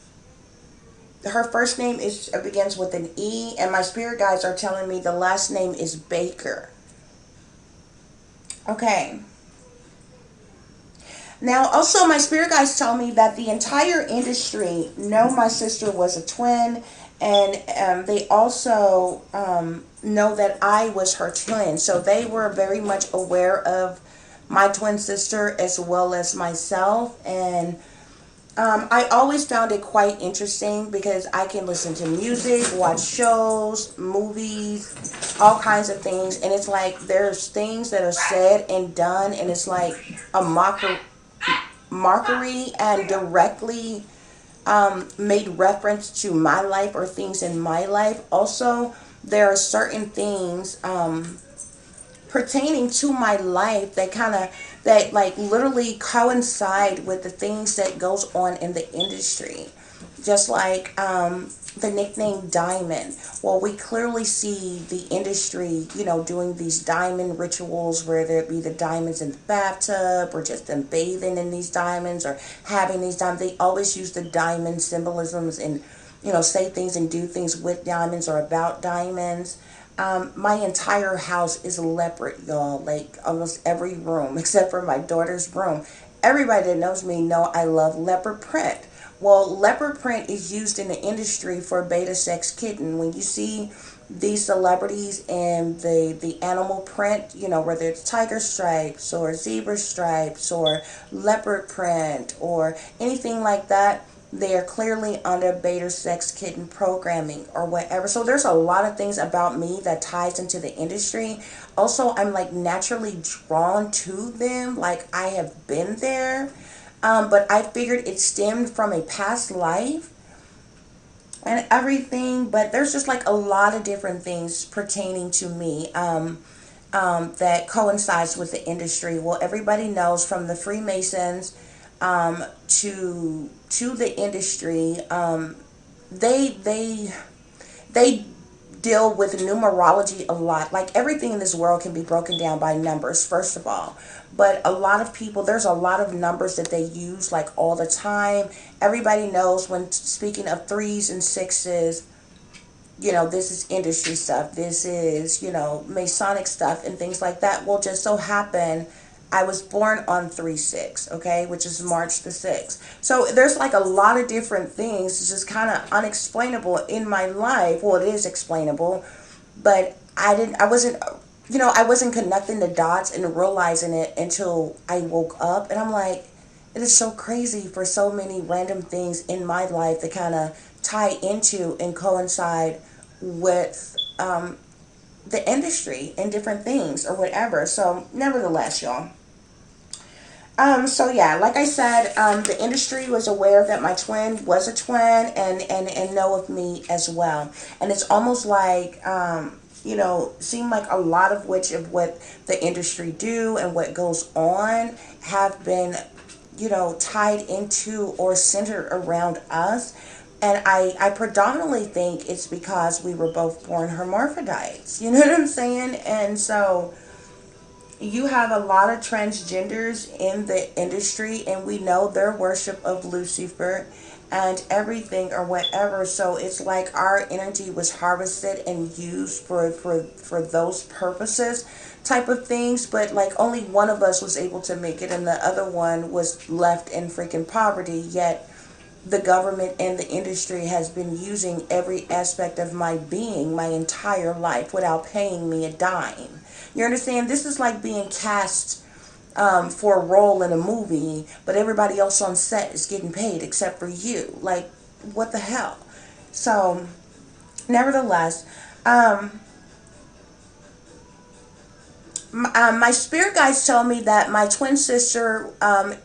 her first name is begins with an E, and my spirit guides are telling me the last name is Baker. Okay. Now, also, my spirit guides tell me that the entire industry know my sister was a twin, and they also know that I was her twin. So they were very much aware of my twin sister as well as myself. And I always found it quite interesting because I can listen to music, watch shows, movies, all kinds of things, and it's like there's things that are said and done, and it's like a mockery and directly made reference to my life or things in my life. Also, there are certain things pertaining to my life that that like literally coincide with the things that goes on in the industry, just like the nickname Diamond. Well, we clearly see the industry, doing these diamond rituals, whether it be the diamonds in the bathtub or just them bathing in these diamonds or having these diamonds. They always use the diamond symbolisms and, say things and do things with diamonds or about diamonds. My entire house is leopard, y'all. Like almost every room except for my daughter's room. Everybody that knows me know I love leopard print. Well, leopard print is used in the industry for beta sex kitten. When you see these celebrities in the animal print, whether it's tiger stripes or zebra stripes or leopard print or anything like that, they are clearly under beta sex kitten programming or whatever. So there's a lot of things about me that ties into the industry. Also, I'm like naturally drawn to them. Like I have been there. But I figured it stemmed from a past life and everything. But there's just like a lot of different things pertaining to me that coincides with the industry. Well, everybody knows from the Freemasons to the industry. They deal with numerology a lot. Like everything in this world can be broken down by numbers, first of all. But a lot of people, there's a lot of numbers that they use like all the time. Everybody knows when speaking of threes and sixes, this is industry stuff. This is, Masonic stuff and things like that. Well, just so happen I was born on 3/6, okay, which is March the 6th. So there's like a lot of different things. It's just kind of unexplainable in my life. Well, it is explainable, but I wasn't connecting the dots and realizing it until I woke up. And I'm like, it is so crazy for so many random things in my life that kind of tie into and coincide with the industry and different things or whatever. So, nevertheless, y'all. So yeah, like I said, the industry was aware that my twin was a twin and know of me as well. And it's almost like, seem like a lot of which of what the industry do and what goes on have been, tied into or centered around us. And I predominantly think it's because we were both born hermaphrodites. You know what I'm saying? And so you have a lot of transgenders in the industry, and we know their worship of Lucifer and everything or whatever. So it's like our energy was harvested and used for those purposes type of things, but like only one of us was able to make it and the other one was left in freaking poverty. Yet the government and the industry has been using every aspect of my being my entire life without paying me a dime. You understand? This is like being cast for a role in a movie, but everybody else on set is getting paid except for you. Like, what the hell? So, nevertheless, um, my spirit guides tell me that my twin sister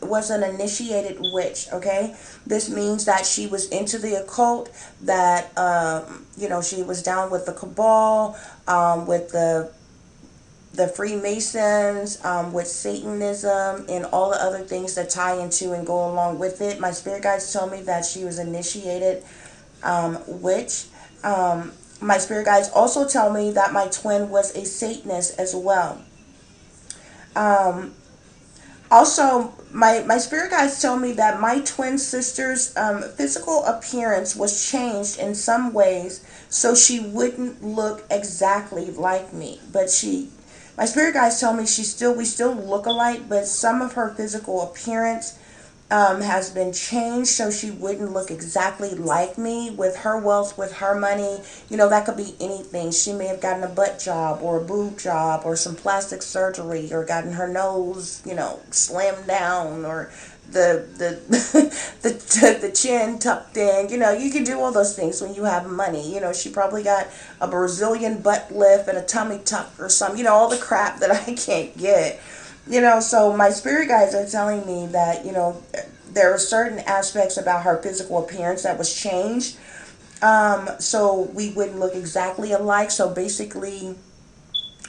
was an initiated witch. Okay, this means that she was into the occult. That she was down with the cabal, with the Freemasons, with Satanism, and all the other things that tie into and go along with it. My spirit guides tell me that she was initiated witch. My spirit guides also tell me that my twin was a Satanist as well. Um, Also, my spirit guides tell me that my twin sister's physical appearance was changed in some ways so she wouldn't look exactly like me. But my spirit guides tell me we still look alike, but some of her physical appearance has been changed so she wouldn't look exactly like me. With her wealth, with her money, that could be anything. She may have gotten a butt job or a boob job or some plastic surgery or gotten her nose, slammed down, or the chin tucked in. You can do all those things when you have money. She probably got a Brazilian butt lift and a tummy tuck or some, all the crap that I can't get. So my spirit guides are telling me that, there are certain aspects about her physical appearance that was changed. So we wouldn't look exactly alike. So basically,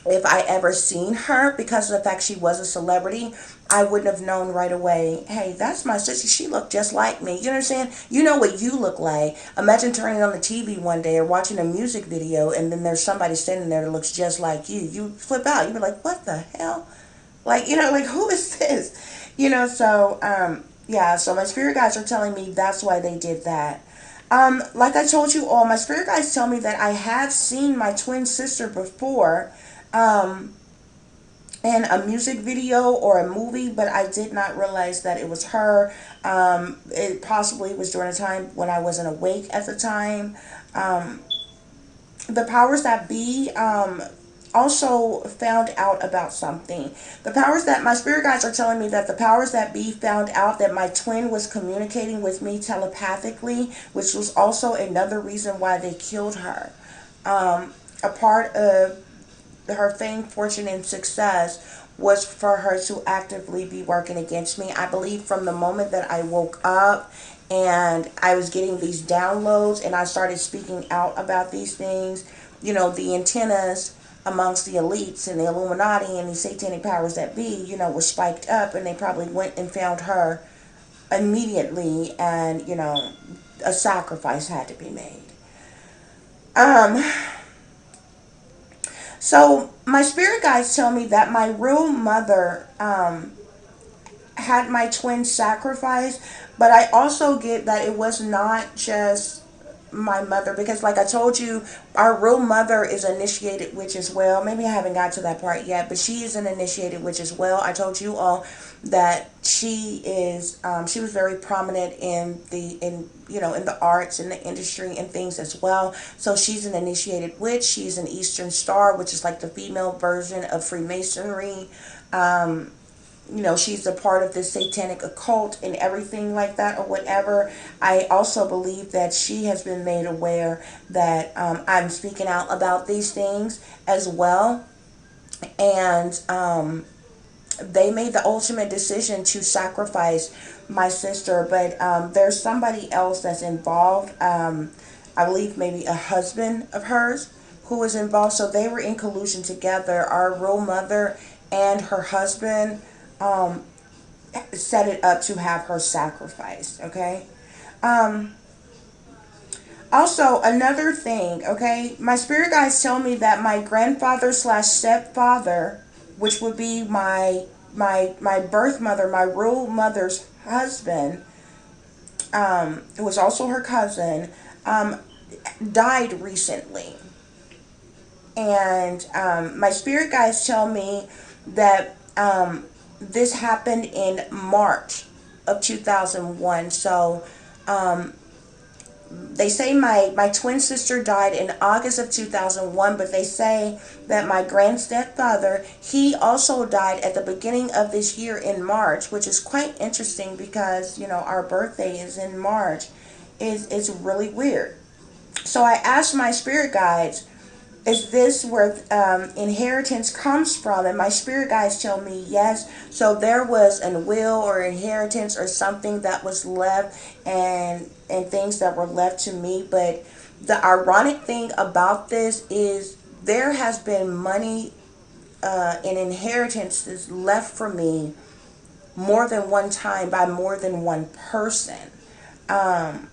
if I ever seen her, because of the fact she was a celebrity, I wouldn't have known right away, hey, that's my sister. She looked just like me. You understand? You know what you look like. Imagine turning on the TV one day or watching a music video and then there's somebody standing there that looks just like you. You flip out. You be like, what the hell? Like, like, who is this? Yeah, so my spirit guides are telling me that's why they did that. Like I told you all, my spirit guides tell me that I have seen my twin sister before, um, in a music video or a movie, but I did not realize that it was her. It possibly was during a time when I wasn't awake at the time. Um, the powers that be also found out about something. The powers that my spirit guides are telling me that the powers that be found out that my twin was communicating with me telepathically, which was also another reason why they killed her. A part of her fame, fortune, and success was for her to actively be working against me. I believe from the moment that I woke up and I was getting these downloads and I started speaking out about these things, the antennas amongst the elites and the Illuminati and the satanic powers that be, were spiked up, and they probably went and found her immediately, and, a sacrifice had to be made. Um, So my spirit guides tell me that my real mother had my twin sacrifice, but I also get that it was not just my mother, because like I told you, our real mother is an initiated witch as well. Maybe I haven't got to that part yet, but she is an initiated witch as well. I told you all that she was very prominent in the arts and the industry and things as well. So she's an initiated witch. She's an Eastern Star, which is like the female version of Freemasonry. um she's a part of the satanic occult and everything like that, or whatever. I also believe that she has been made aware that I'm speaking out about these things as well. And they made the ultimate decision to sacrifice my sister, but there's somebody else that's involved. I believe maybe a husband of hers who was involved. So they were in collusion together. Our real mother and her husband um, set it up to have her sacrificed. Okay. Um, Also, another thing. Okay, my spirit guides tell me that my grandfather slash stepfather, which would be my birth mother, my real mother's husband, who was also her cousin, um, died recently. And my spirit guides tell me that this happened in March of 2001. So they say my twin sister died in August of 2001, but they say that my grand stepfather, he also died at the beginning of this year in March, which is quite interesting because, our birthday is in March. It's really weird. So I asked my spirit guides, is this where inheritance comes from? And my spirit guides tell me yes. So there was a will or inheritance or something that was left, and things that were left to me. But the ironic thing about this is there has been money and inheritances left for me more than one time by more than one person. Um,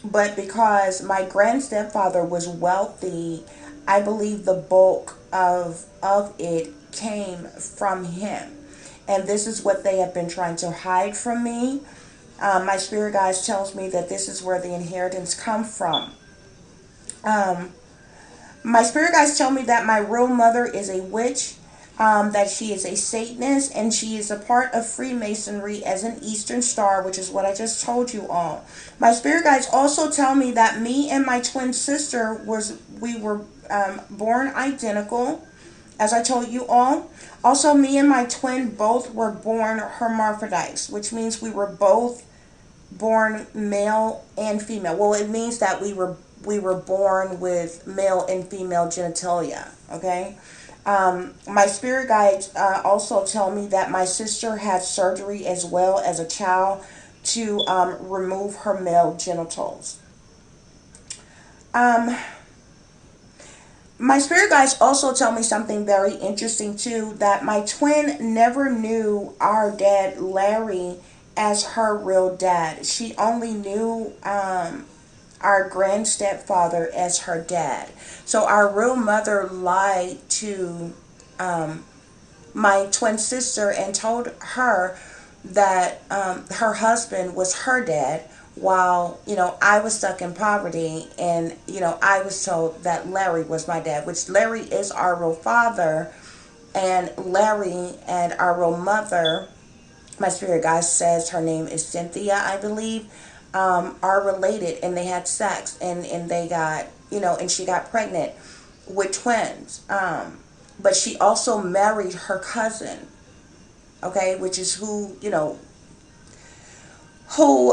but because my grand stepfather was wealthy, I believe the bulk of it came from him. And this is what they have been trying to hide from me. My spirit guides tells me that this is where the inheritance come from. Um, my spirit guides tell me that my real mother is a witch, that she is a Satanist, and she is a part of Freemasonry as an Eastern Star, which is what I just told you all. My spirit guides also tell me that me and my twin sister we were born identical, as I told you all. Also, me and my twin both were born hermaphrodites, which means we were both born male and female. Well, it means that we were born with male and female genitalia. Okay. My spirit guides also tell me that my sister had surgery as well as a child to remove her male genitals. Um, my spirit guides also tell me something very interesting too, that my twin never knew our dad Larry as her real dad. She only knew our grand stepfather as her dad. So our real mother lied to um, my twin sister and told her that her husband was her dad, while I was stuck in poverty, and I was told that Larry was my dad, which Larry is our real father. And Larry and our real mother, my spirit guide says her name is Cynthia, I believe, are related, and they had sex, and they got, and she got pregnant with twins. But she also married her cousin, okay, which is who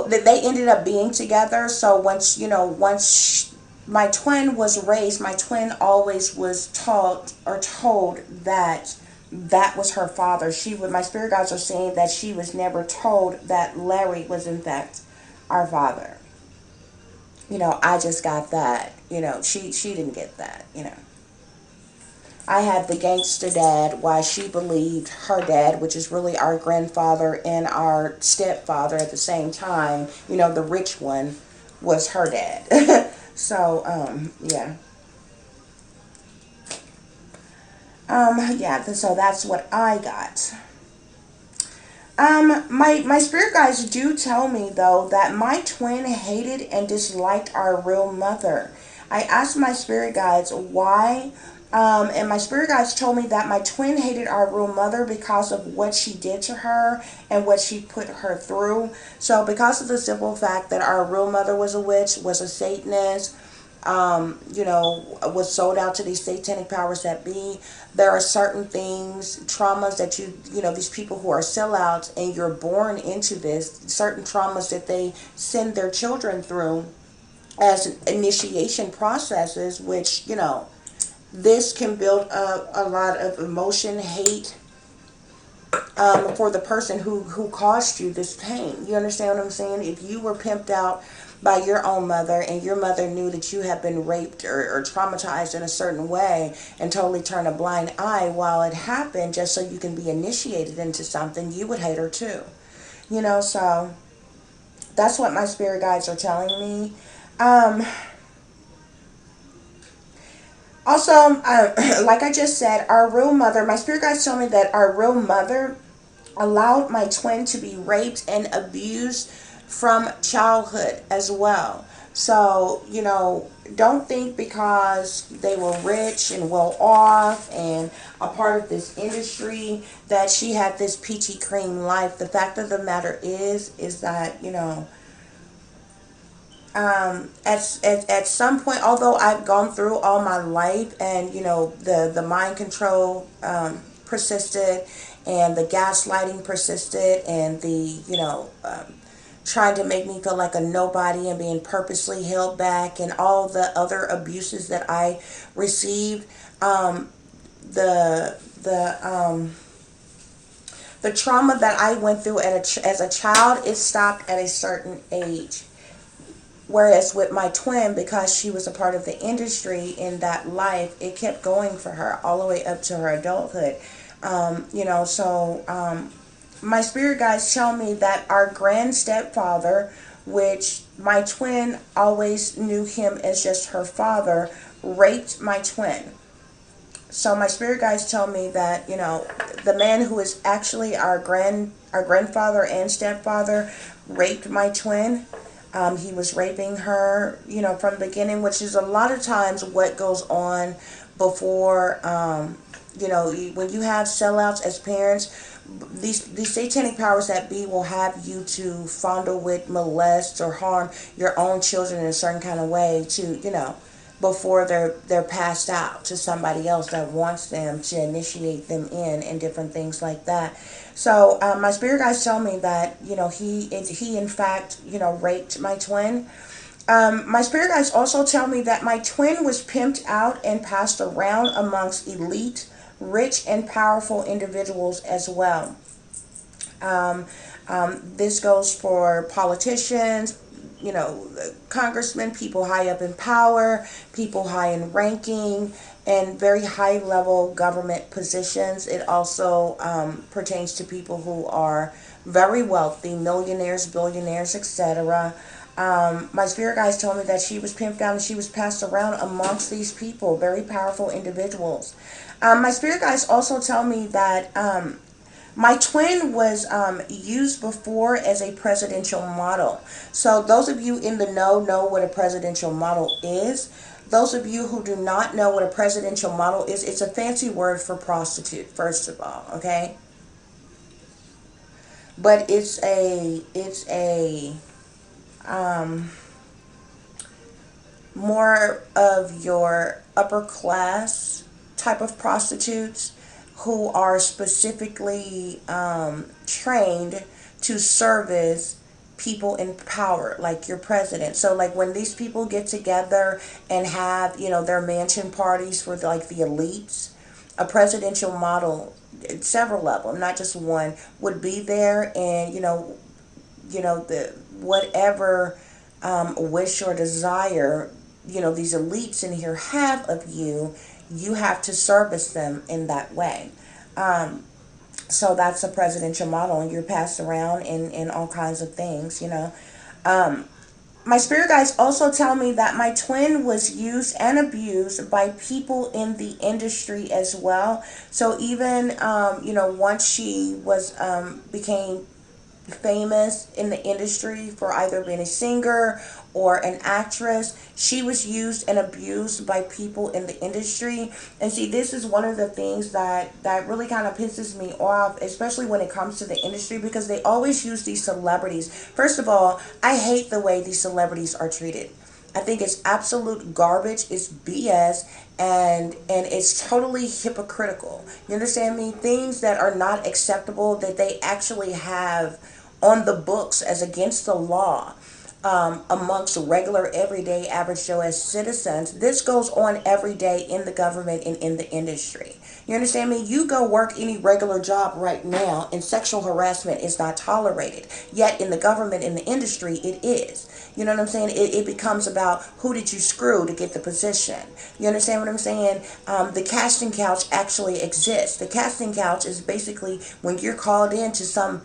that they ended up being together. So once my twin was raised, my twin always was taught or told that that was her father. My spirit guides are saying that she was never told that Larry was in fact our father. I just got that. She didn't get that. I had the gangster dad, while she believed her dad, which is really our grandfather and our stepfather at the same time, the rich one, was her dad. So, yeah. Yeah, so that's what I got. My spirit guides do tell me though that my twin hated and disliked our real mother. I asked my spirit guides why, and my spirit guides told me that my twin hated our real mother because of what she did to her and what she put her through. So, because of the simple fact that our real mother was a witch, was a Satanist, was sold out to these satanic powers that be. There are certain things, traumas that these people who are sellouts, and you're born into this, certain traumas that they send their children through as initiation processes, which, this can build up a lot of emotion, hate, for the person who caused you this pain. You understand what I'm saying? If you were pimped out by your own mother, and your mother knew that you had been raped or traumatized in a certain way, and totally turned a blind eye while it happened just so you can be initiated into something, you would hate her too. So that's what my spirit guides are telling me. Um, Also, like I just said, our real mother, my spirit guides tell me that our real mother allowed my twin to be raped and abused from childhood as well. So, don't think because they were rich and well off and a part of this industry that she had this peachy cream life. The fact of the matter is that, At some point, although I've gone through all my life, and the mind control persisted, and the gaslighting persisted, and the trying to make me feel like a nobody and being purposely held back, and all the other abuses that I received. Um, the the um, the trauma that I went through as a child, it stopped at a certain age. Whereas with my twin, because she was a part of the industry in that life, it kept going for her all the way up to her adulthood. My spirit guides tell me that our grand stepfather, which my twin always knew him as just her father, raped my twin. So my spirit guides tell me that the man who is actually our grandfather and stepfather raped my twin. He was raping her, from the beginning, which is a lot of times what goes on before. When you have sellouts as parents, these satanic powers that be will have you to fondle with, molest, or harm your own children in a certain kind of way to before they're passed out to somebody else that wants them to initiate them in and different things like that. So my spirit guides tell me that he in fact raped my twin. My spirit guides also tell me that my twin was pimped out and passed around amongst elite, rich, and powerful individuals as well. Um, this goes for politicians, congressmen, people high up in power, people high in ranking, and very high level government positions. It also pertains to people who are very wealthy, millionaires, billionaires, etc. My spirit guides told me that she was pimped out and she was passed around amongst these people, very powerful individuals. My spirit guides also tell me that my twin was used before as a presidential model. So, those of you in the know what a presidential model is. Those of you who do not know what a presidential model is, it's a fancy word for prostitute, first of all, okay? But it's a um, more of your upper class type of prostitutes who are specifically trained to service people in power, like your president. So, like when these people get together and have their mansion parties for like the elites, a presidential model, several of them, not just one, would be there, and the whatever wish or desire these elites in here have of you, you have to service them in that way. um, so that's a presidential model, and you're passed around in all kinds of things. um, my spirit guides also tell me that my twin was used and abused by people in the industry as well. So even once she was became famous in the industry for either being a singer or an actress, she was used and abused by people in the industry. And see, this is one of the things that really kind of pisses me off, especially when it comes to the industry, because they always use these celebrities. First of all, I hate the way these celebrities are treated. I think it's absolute garbage. It's BS, and it's totally hypocritical. You understand me? Things that are not acceptable that they actually have on the books as against the law, amongst regular, everyday, average Joe as citizens. This goes on every day in the government and in the industry. You understand me? You go work any regular job right now, and sexual harassment is not tolerated. Yet in the government, in the industry, it is. You know what I'm saying? It becomes about who did you screw to get the position. You understand what I'm saying? The casting couch actually exists. The casting couch is basically when you're called in to some,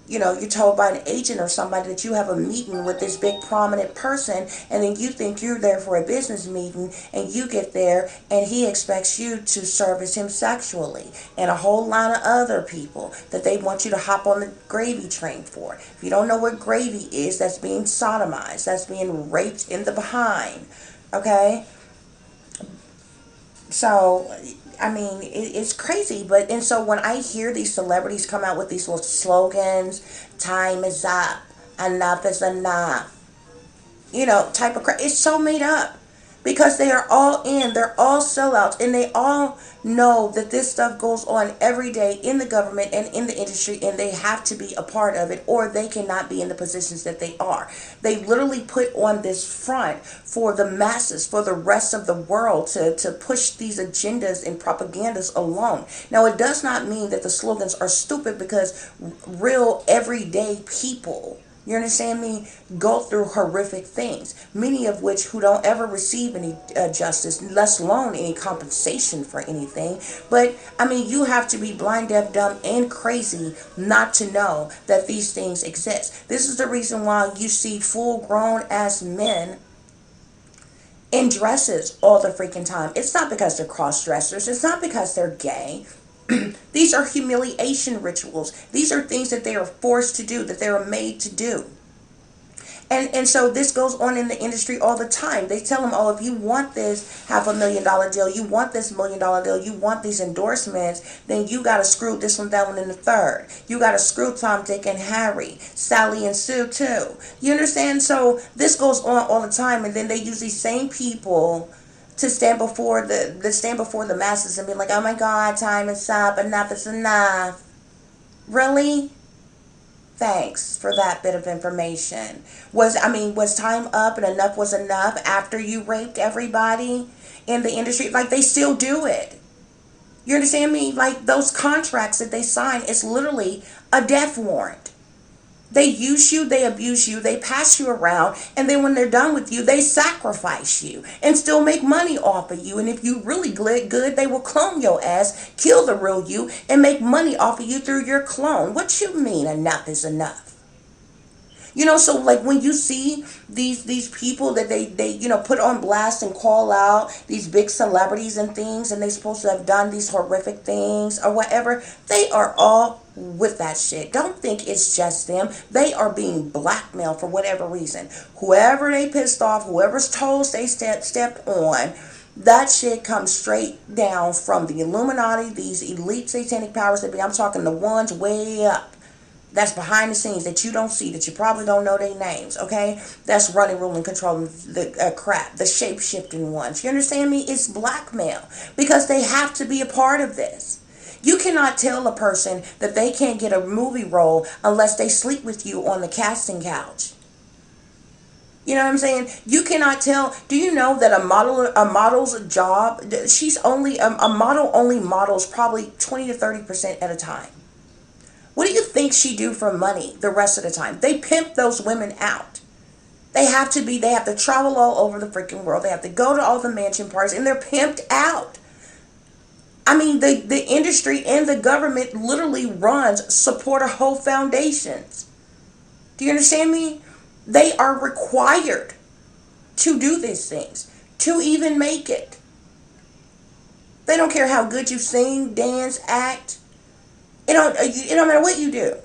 you're told by an agent or somebody that you have a meeting with this big prominent person, and then you think you're there for a business meeting, and you get there and he expects you to service him sexually, and a whole line of other people that they want you to hop on the gravy train for. If you don't know what gravy is, that's being sodomized, that's being raped in the behind. Okay? So, I mean, it's crazy. But, and so when I hear these celebrities come out with these little slogans, time is up, enough is enough. type of crap. It's so made up because they are all in. They're all sellouts, and they all know that this stuff goes on every day in the government and in the industry, and they have to be a part of it, or they cannot be in the positions that they are. They literally put on this front for the masses, for the rest of the world to push these agendas and propagandas along. Now, it does not mean that the slogans are stupid, because real everyday people, you understand me, go through horrific things, many of which who don't ever receive any justice, let alone any compensation for anything. But I mean, you have to be blind, deaf, dumb, and crazy not to know that these things exist. This is the reason why you see full grown ass men in dresses all the freaking time. It's not because they're cross dressers, it's not because they're gay. These are humiliation rituals. These are things that they are forced to do, that they are made to do. And so this goes on in the industry all the time. They tell them, oh, if you want this $500,000 deal, you want this $1 million deal, you want these endorsements, then you got to screw this one, that one, and the third. You got to screw Tom, Dick, and Harry, Sally, and Sue, too. You understand? So this goes on all the time, and then they use these same people to stand before the masses and be like, oh my God, time is up, enough is enough. Really? Thanks for that bit of information. Was time up and enough was enough after you raped everybody in the industry? Like, they still do it. You understand me? Like, those contracts that they sign is literally a death warrant. They use you, they abuse you, they pass you around, and then when they're done with you, they sacrifice you and still make money off of you. And if you really good, they will clone your ass, kill the real you, and make money off of you through your clone. What you mean enough is enough? So like when you see these people that they put on blast and call out these big celebrities and things, and they supposed to have done these horrific things or whatever, they are all with that shit. Don't think it's just them. They are being blackmailed for whatever reason. Whoever they pissed off, whoever's toes they stepped on, that shit comes straight down from the Illuminati, these elite satanic powers that be. I'm talking the ones way up. That's behind the scenes that you don't see, that you probably don't know their names, okay? That's running, ruling, controlling the crap, the shape-shifting ones. You understand me? It's blackmail because they have to be a part of this. You cannot tell a person that they can't get a movie role unless they sleep with you on the casting couch. You know what I'm saying? You cannot tell. Do you know that a model's job, a model only models probably 20 to 30% at a time. What do you think she do for money the rest of the time? They pimp those women out. They have to travel all over the freaking world. They have to go to all the mansion parties, and they're pimped out. I mean, the industry and the government literally support a whole foundations. Do you understand me? They are required to do these things, to even make it. They don't care how good you sing, dance, act. It don't matter what you do.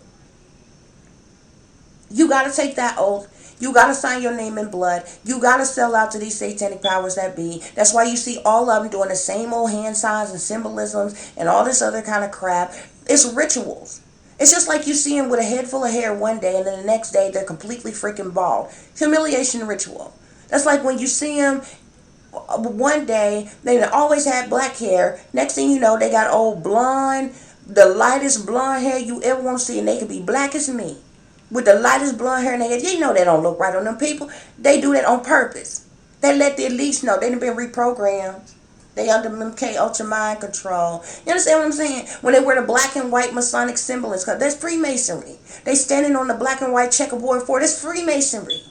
You got to take that oath. You got to sign your name in blood. You got to sell out to these satanic powers that be. That's why you see all of them doing the same old hand signs and symbolisms and all this other kind of crap. It's rituals. It's just like you see them with a head full of hair one day, and then the next day they're completely freaking bald. Humiliation ritual. That's like when you see them one day, they always had black hair. Next thing you know, they got old blonde, the lightest blonde hair you ever want to see, and they could be black as me with the lightest blonde hair in their head. You know they don't look right on them people. They do that on purpose. They let the elites know they've been reprogrammed. They under MK Ultra mind control. You understand what I'm saying? When they wear the black and white Masonic symbols, that's Freemasonry. They standing on the black and white checkerboard floor. That's Freemasonry.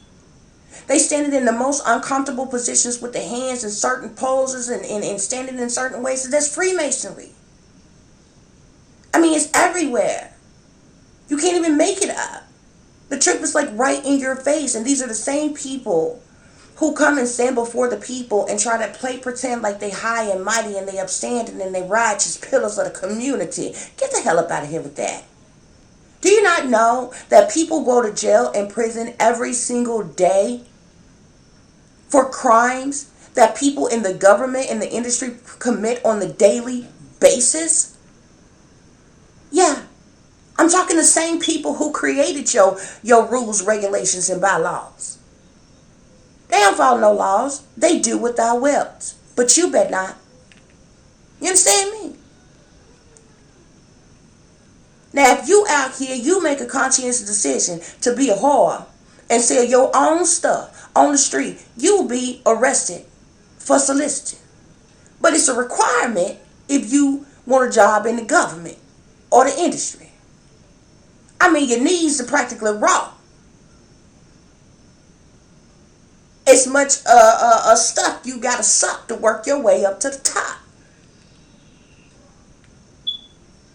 They standing in the most uncomfortable positions with the hands in certain poses and standing in certain ways. So that's Freemasonry. I mean, it's everywhere. You can't even make it up. The truth is like right in your face. And these are the same people who come and stand before the people and try to pretend like they high and mighty and they upstanding and they righteous pillars of the community. Get the hell up out of here with that. Do you not know that people go to jail and prison every single day for crimes that people in the government and the industry commit on the daily basis? Yeah. I'm talking the same people who created your rules, regulations, and bylaws. They don't follow no laws. They do what thou wilt. But you bet not. You understand me? Now, if you out here, you make a conscientious decision to be a whore and sell your own stuff on the street, you will be arrested for soliciting. But it's a requirement if you want a job in the government or the industry. I mean, your knees are practically raw. It's much stuff you gotta suck to work your way up to the top.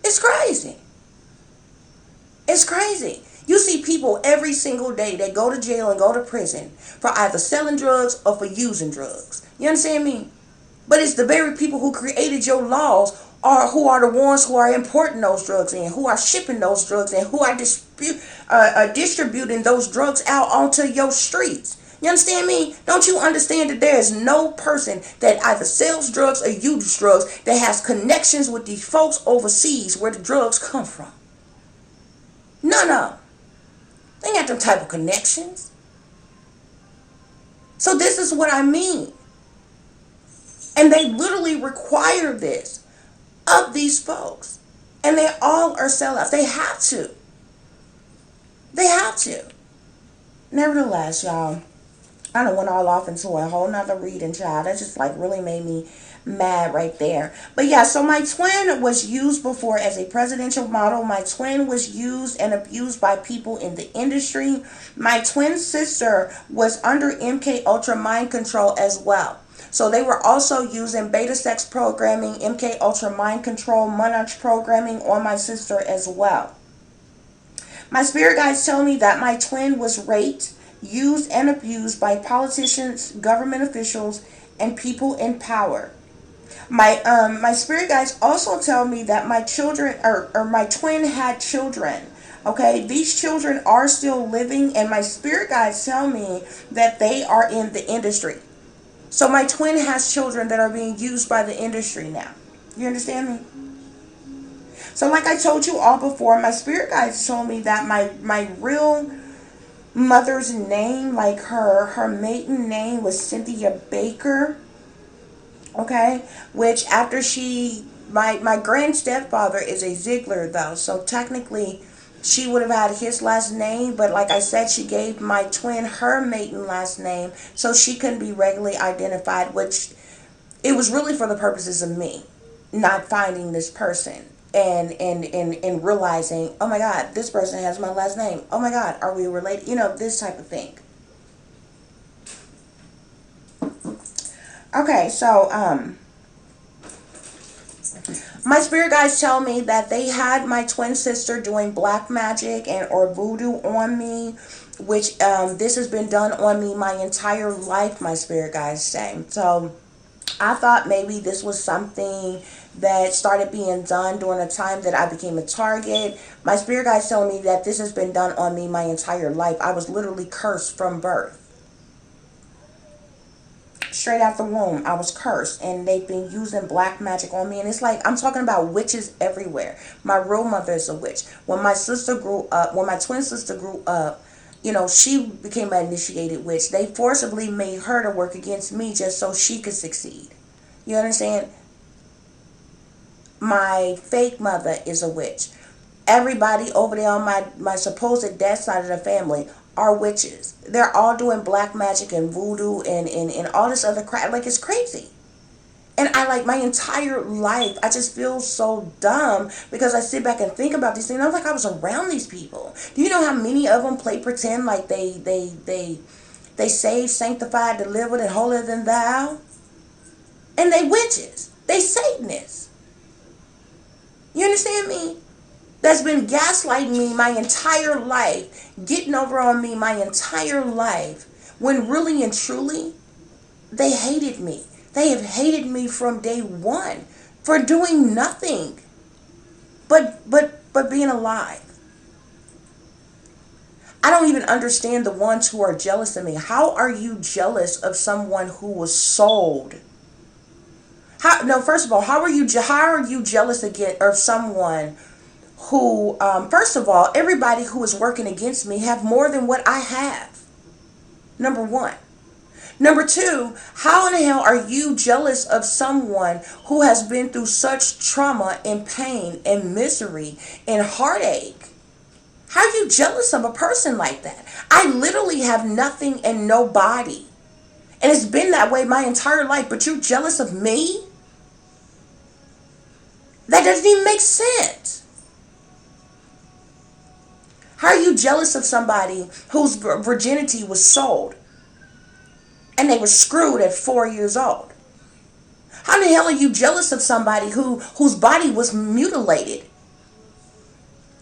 It's crazy. It's crazy. You see people every single day that go to jail and go to prison for either selling drugs or for using drugs. You understand me? But it's the very people who created your laws are who are the ones who are importing those drugs in, who are shipping those drugs in, who are distributing those drugs out onto your streets. You understand me? Don't you understand that there is no person that either sells drugs or uses drugs that has connections with these folks overseas where the drugs come from? None of them. They ain't got them type of connections. So this is what I mean. And they literally require this of these folks. And they all are sellouts. They have to. They have to. Nevertheless, y'all, I done went all off into a whole nother reading, child. That just like really made me mad right there. But yeah, so my twin was used before as a presidential model. My twin was used and abused by people in the industry. My twin sister was under MK Ultra mind control as well. So they were also using beta sex programming, MK Ultra mind control, Monarch programming on my sister as well. My spirit guides tell me that my twin was raped, used and abused by politicians, government officials, and people in power. My spirit guides also tell me that my children or my twin had children. Okay, these children are still living, and my spirit guides tell me that they are in the industry. So my twin has children that are being used by the industry now. You understand me? So like I told you all before, my spirit guides told me that my real mother's name, like her maiden name was Cynthia Baker. Okay, which after my grand stepfather is a Ziegler though, so technically she would have had his last name, but like I said, she gave my twin her maiden last name so she couldn't be regularly identified, which it was really for the purposes of me not finding this person and realizing, oh my God, this person has my last name. Oh my God, are we related? You know, this type of thing. Okay, so my spirit guides tell me that they had my twin sister doing black magic and or voodoo on me, which this has been done on me my entire life, my spirit guides say. So I thought maybe this was something that started being done during the time that I became a target. My spirit guides tell me that this has been done on me my entire life. I was literally cursed from birth. Straight out the womb, I was cursed, and they've been using black magic on me. And it's like, I'm talking about witches everywhere. My real mother is a witch. When my twin sister grew up, you know, she became an initiated witch. They forcibly made her to work against me just so she could succeed. You understand? My fake mother is a witch. Everybody over there on my supposed death side of the family are witches. They're all doing black magic and voodoo and all this other crap. Like, it's crazy. And I, like, my entire life, I just feel so dumb because I sit back and think about these things. I was like, I was around these people. Do you know how many of them play pretend like they saved, sanctified, delivered, and holier than thou? And they witches. They Satanists. You understand me? That's been gaslighting me my entire life, getting over on me my entire life, when really and truly, they hated me. They have hated me from day one for doing nothing but being alive. I don't even understand the ones who are jealous of me. How are you jealous of someone who was sold? First of all, how are you jealous of someone who, first of all, everybody who is working against me have more than what I have. Number one. Number two, how in the hell are you jealous of someone who has been through such trauma and pain and misery and heartache? How are you jealous of a person like that? I literally have nothing and nobody. And it's been that way my entire life, but you're jealous of me? That doesn't even make sense. How are you jealous of somebody whose virginity was sold and they were screwed at 4 years old? How the hell are you jealous of somebody whose body was mutilated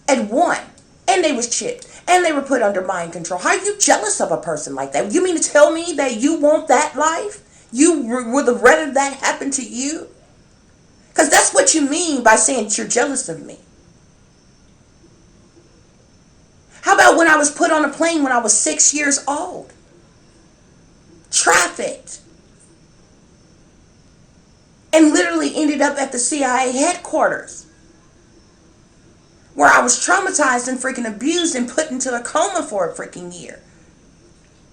at 1 and they was chipped and they were put under mind control? How are you jealous of a person like that? You mean to tell me that you want that life? You would have rather that happen to you? Because that's what you mean by saying you're jealous of me. How about when I was put on a plane when I was 6 years old? Trafficked. And literally ended up at the CIA headquarters, where I was traumatized and freaking abused and put into a coma for a freaking year.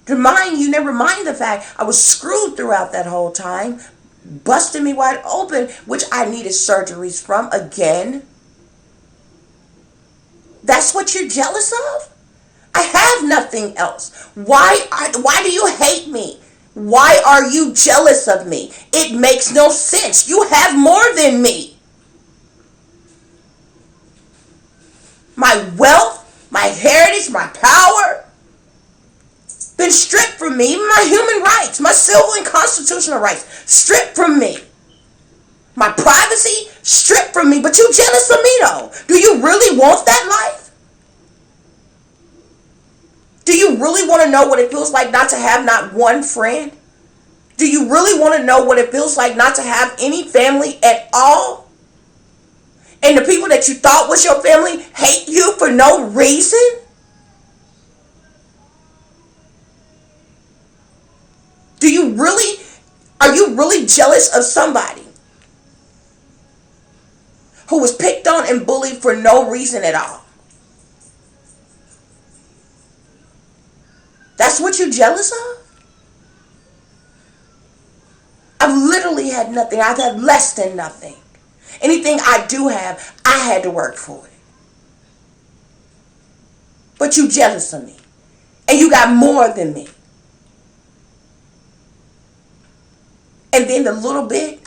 To mind you, never mind the fact I was screwed throughout that whole time, busting me wide open, which I needed surgeries from again. That's what you're jealous of? I have nothing else. Why do you hate me? Why are you jealous of me? It makes no sense. You have more than me. My wealth, my heritage, my power been stripped from me. My human rights, my civil and constitutional rights stripped from me. My privacy stripped from me. But you jealous of me though? Do you really want that life? Do you really want to know what it feels like not to have not one friend? Do you really want to know what it feels like not to have any family at all? And the people that you thought was your family hate you for no reason? Are you really jealous of somebody who was picked on and bullied for no reason at all? That's what you're jealous of? I've literally had nothing. I've had less than nothing. Anything I do have, I had to work for it. But you jealous of me. And you got more than me. And then the little bit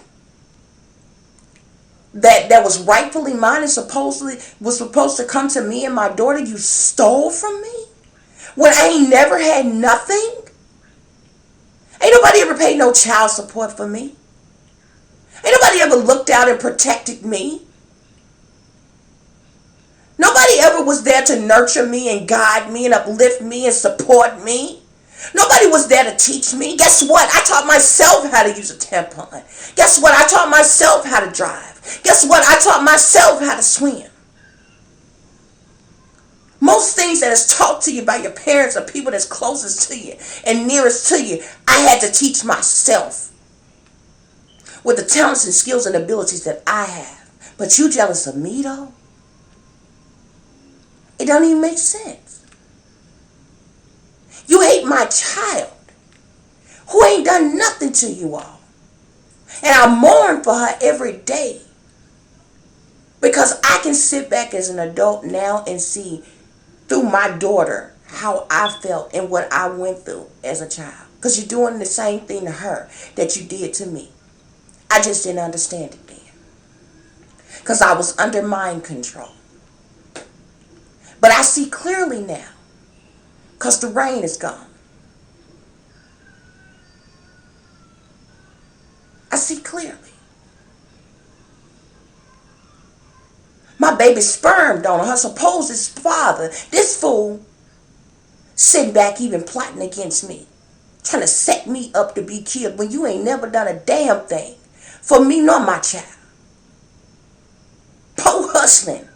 that was rightfully mine and supposedly was supposed to come to me and my daughter, you stole from me? When I ain't never had nothing? Ain't nobody ever paid no child support for me. Ain't nobody ever looked out and protected me. Nobody ever was there to nurture me and guide me and uplift me and support me. Nobody was there to teach me. Guess what? I taught myself how to use a tampon. Guess what? I taught myself how to drive. Guess what? I taught myself how to swim. Most things that is taught to you by your parents or people that's closest to you and nearest to you, I had to teach myself with the talents and skills and abilities that I have. But you jealous of me though? It don't even make sense. You hate my child who ain't done nothing to you all. And I mourn for her every day because I can sit back as an adult now and see through my daughter how I felt and what I went through as a child. Because you're doing the same thing to her that you did to me. I just didn't understand it then. Because I was under mind control. But I see clearly now. Because the rain is gone. I see clearly. My baby's sperm donor, her supposed father, this fool, sitting back even plotting against me. Trying to set me up to be killed when you ain't never done a damn thing for me nor my child. Po hustling.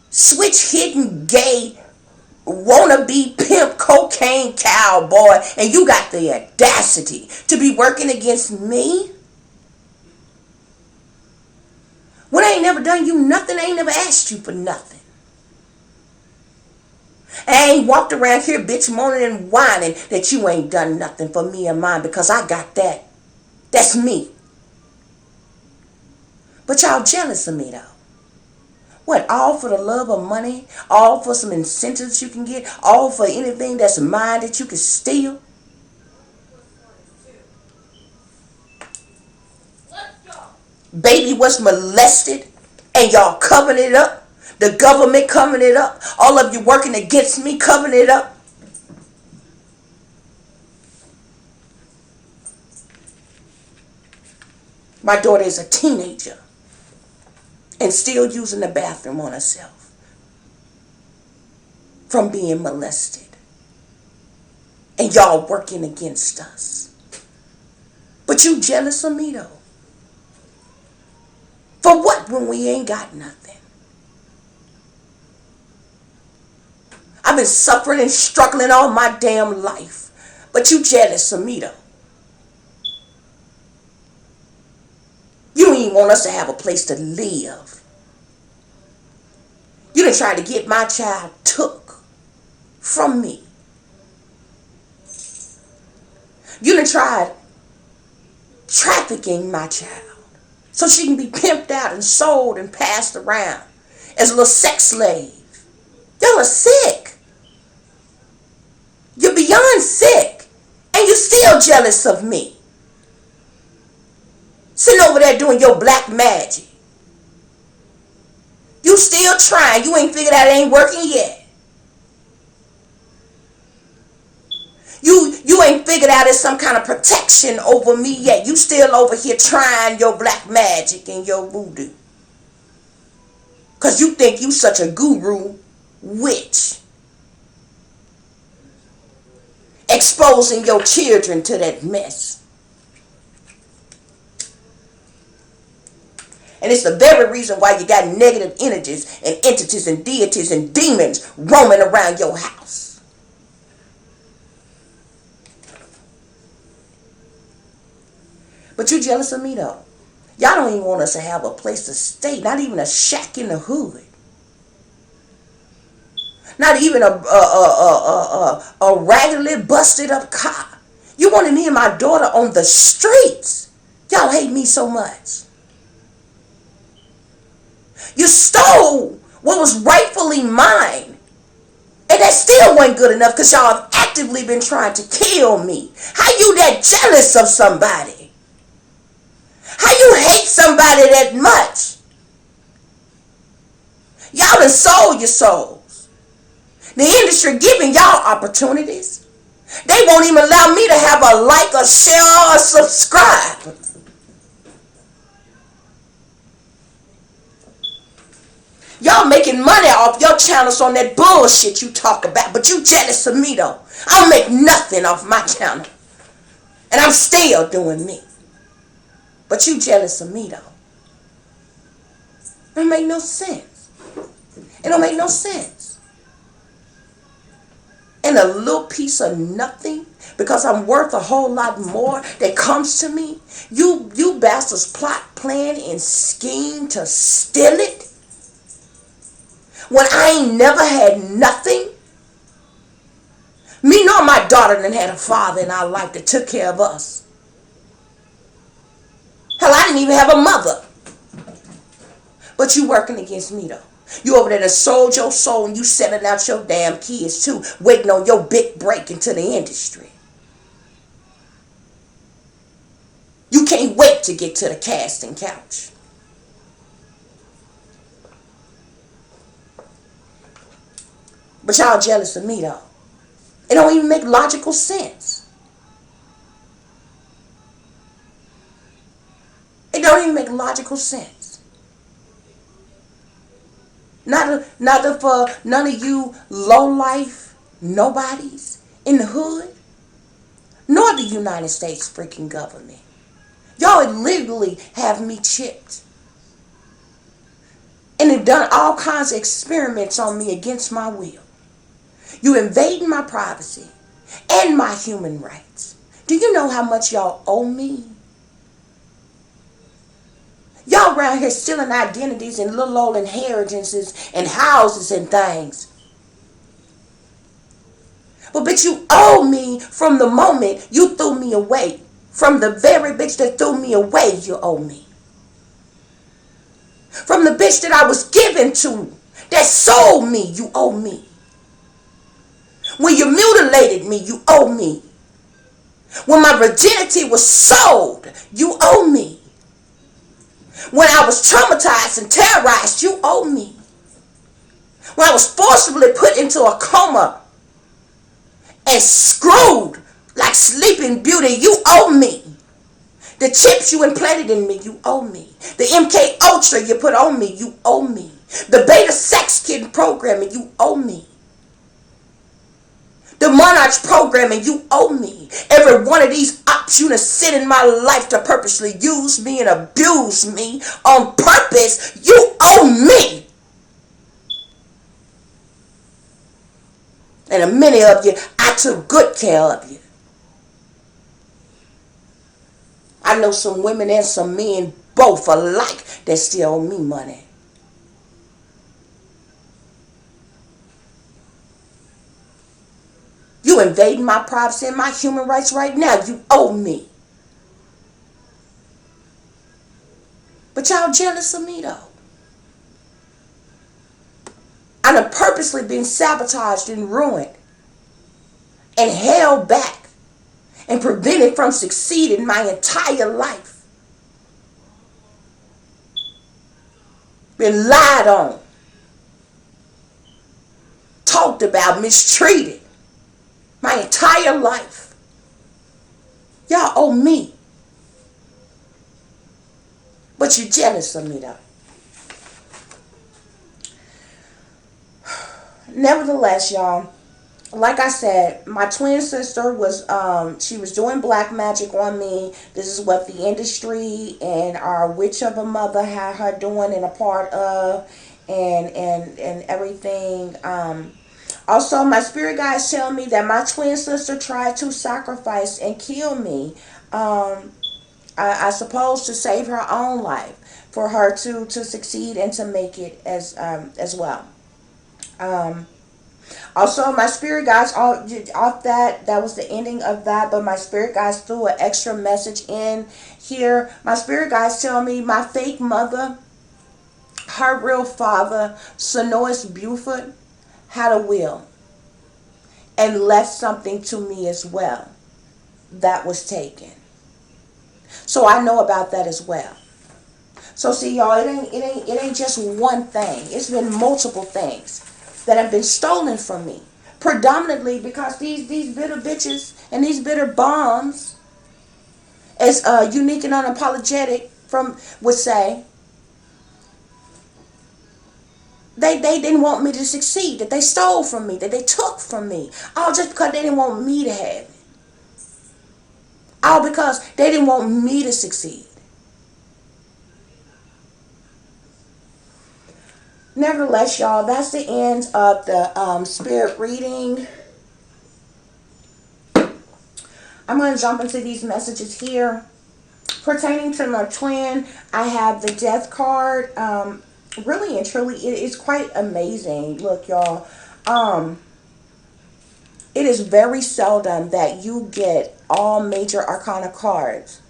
Switch hitting gay wannabe pimp cocaine cowboy, and you got the audacity to be working against me? When I ain't never done you nothing, I ain't never asked you for nothing. I ain't walked around here bitch moaning and whining that you ain't done nothing for me and mine because I got that. That's me. But y'all jealous of me though. What, all for the love of money? All for some incentives you can get? All for anything that's mine that you can steal? Baby was molested and y'all covering it up. The government covering it up. All of you working against me covering it up. My daughter is a teenager and still using the bathroom on herself from being molested. And y'all working against us. But you jealous of me though. For what when we ain't got nothing? I've been suffering and struggling all my damn life. But you jealous of me though. You don't even want us to have a place to live. You done tried to get my child took from me. You done tried trafficking my child so she can be pimped out and sold and passed around as a little sex slave. Y'all are sick. You're beyond sick. And you're still jealous of me. Sitting over there doing your black magic. You still trying. You ain't figured out it ain't working yet. You ain't figured out it's some kind of protection over me yet. You still over here trying your black magic and your voodoo. Because you think you such a guru witch. Exposing your children to that mess. And it's the very reason why you got negative energies and entities and deities and demons roaming around your house. But you jealous of me though. Y'all don't even want us to have a place to stay. Not even a shack in the hood. Not even a raggedly busted up car. You wanted me and my daughter on the streets. Y'all hate me so much. You stole what was rightfully mine. And that still wasn't good enough because y'all have actively been trying to kill me. How you that jealous of somebody? How you hate somebody that much? Y'all done sold your souls. The industry giving y'all opportunities. They won't even allow me to have a like, a share, or a subscribe. Y'all making money off your channels on that bullshit you talk about. But you jealous of me though. I don't make nothing off my channel. And I'm still doing me. But you jealous of me though. It don't make no sense. It don't make no sense. And a little piece of nothing, because I'm worth a whole lot more, that comes to me. You bastards plot, plan, and scheme to steal it. When I ain't never had nothing. Me nor my daughter done had a father in our life that took care of us. Hell, I didn't even have a mother. But you working against me though. You over there that sold your soul and you selling out your damn kids too, waiting on your big break into the industry. You can't wait to get to the casting couch. But y'all jealous of me though. It don't even make logical sense. It don't even make logical sense. Not for none of you low life nobodies in the hood, nor the United States freaking government. Y'all illegally have me chipped. And have done all kinds of experiments on me against my will. You invading my privacy and my human rights. Do you know how much y'all owe me? Y'all around here stealing identities and little old inheritances and houses and things. Well, bitch, you owe me from the moment you threw me away. From the very bitch that threw me away, you owe me. From the bitch that I was given to, that sold me, you owe me. When you mutilated me, you owe me. When my virginity was sold, you owe me. When I was traumatized and terrorized, you owe me. When I was forcibly put into a coma and screwed like Sleeping Beauty, you owe me. The chips you implanted in me, you owe me. The MK Ultra you put on me, you owe me. The beta sex kid programming, you owe me. The Monarch programming, you owe me. Every one of these ops you sent in my life to purposely use me and abuse me on purpose, you owe me. And many of you, I took good care of you. I know some women and some men, both alike, that still owe me money. You invading my privacy and my human rights right now. You owe me. But y'all jealous of me though. I done purposely been sabotaged and ruined and held back and prevented from succeeding my entire life. Been lied on, talked about, mistreated my entire life. Y'all owe me. But you jealous of me though. Nevertheless, y'all, like I said, my twin sister was she was doing black magic on me. This is what the industry and our witch of a mother had her doing and a part of, and everything. Also, my spirit guides tell me that my twin sister tried to sacrifice and kill me. I suppose to save her own life, for her to succeed and to make it as well. Um, Also, my spirit guides off that was the ending of that. But my spirit guides threw an extra message in here. My spirit guides tell me my fake mother, her real father, Sonois Buford, had a will and left something to me as well that was taken. So I know about that as well. So see, y'all, it ain't just one thing. It's been multiple things that have been stolen from me. Predominantly because these bitter bitches and these bitter bombs, as unique and unapologetic from would say, they didn't want me to succeed, that they stole from me, that they took from me. All just because they didn't want me to have it. All because they didn't want me to succeed. Nevertheless, y'all, that's the end of the spirit reading. I'm going to jump into these messages here. Pertaining to my twin, I have the death card. Really and truly, it is quite amazing. Look, y'all. It is very seldom that you get all major arcana cards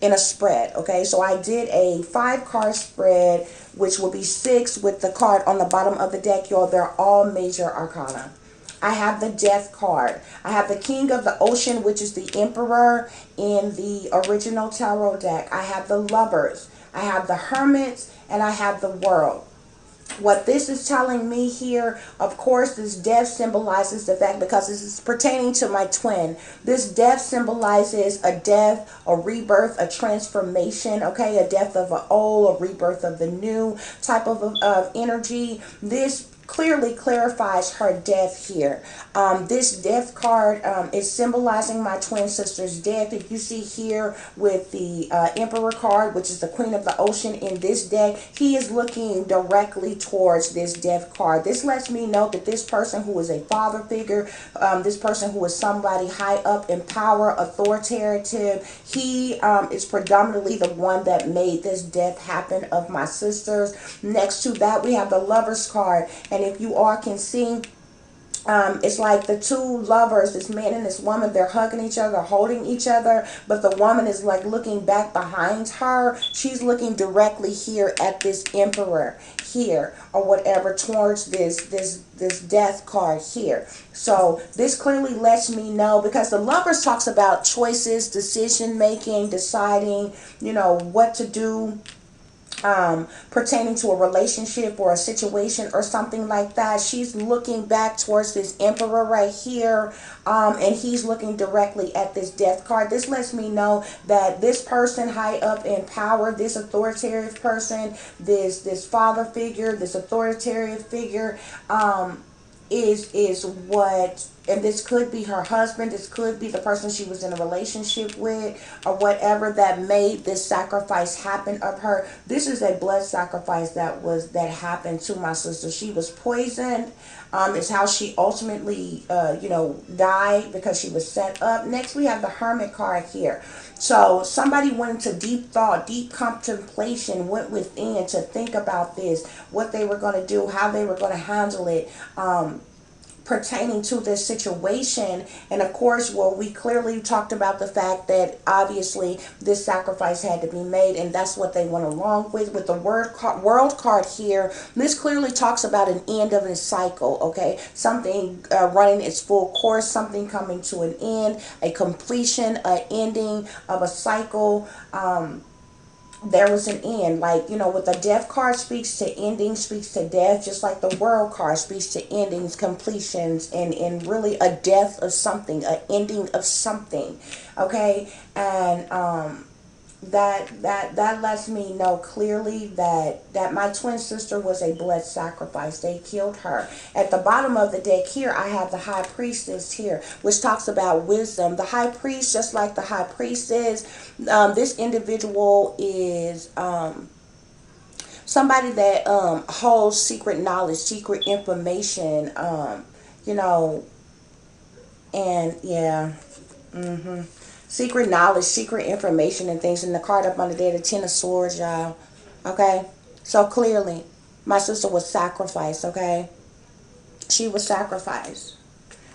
in a spread. Okay, so I did a 5-card spread, which will be 6 with the card on the bottom of the deck, y'all. They're all major arcana. I have the death card. I have the King of the Ocean, which is the Emperor in the original tarot deck. I have the Lovers. I have the Hermits, and I have the World. What this is telling me here, of course, this death symbolizes the fact, because this is pertaining to my twin, this death symbolizes a death, a rebirth, a transformation, okay, a death of an old, a rebirth of the new type of energy. This clearly clarifies her death here. This death card is symbolizing my twin sister's death. If you see here with the Emperor card, which is the Queen of the Ocean in this deck, he is looking directly towards this death card. This lets me know that this person who is a father figure, this person who is somebody high up in power, authoritative, he is predominantly the one that made this death happen of my sisters. Next to that, we have the Lover's card. And if you all can see It's like the two lovers, this man and this woman, they're hugging each other, holding each other, but the woman is like looking back behind her. She's looking directly here at this emperor here, or whatever, towards this death card here. So this clearly lets me know, because the lovers talks about choices, decision making, deciding, what to do, pertaining to a relationship or a situation or something like that. She's looking back towards this emperor right here, and he's looking directly at this death card. This lets me know that this person high up in power, this authoritarian person, this father figure, this authoritarian figure, is what, and this could be her husband, this could be the person she was in a relationship with, or whatever, that made this sacrifice happen of her. This is a blood sacrifice that happened to my sister. She was poisoned. Is how she ultimately died, because she was set up. Next we have the Hermit card here. So somebody went into deep thought, deep contemplation, went within to think about this, what they were going to do, how they were going to handle it, pertaining to this situation. And of course, well, we clearly talked about the fact that obviously this sacrifice had to be made, and that's what they went along with the world card here. This clearly talks about an end of a cycle, okay? Something running its full course, something coming to an end, a completion, an ending of a cycle. There was an end, like, with the death card speaks to ending, speaks to death, just like the world card speaks to endings, completions, and really a death of something, an ending of something, okay? And that lets me know clearly that my twin sister was a blood sacrifice. They killed her. At the bottom of the deck here, I have the high priestess here, which talks about wisdom. The high priest, just like the high priestess, this individual is somebody that holds secret knowledge, secret information, you know and yeah. Secret knowledge, secret information, and things. And the card up under there, the Ten of Swords, y'all. Okay? So clearly, my sister was sacrificed, okay? She was sacrificed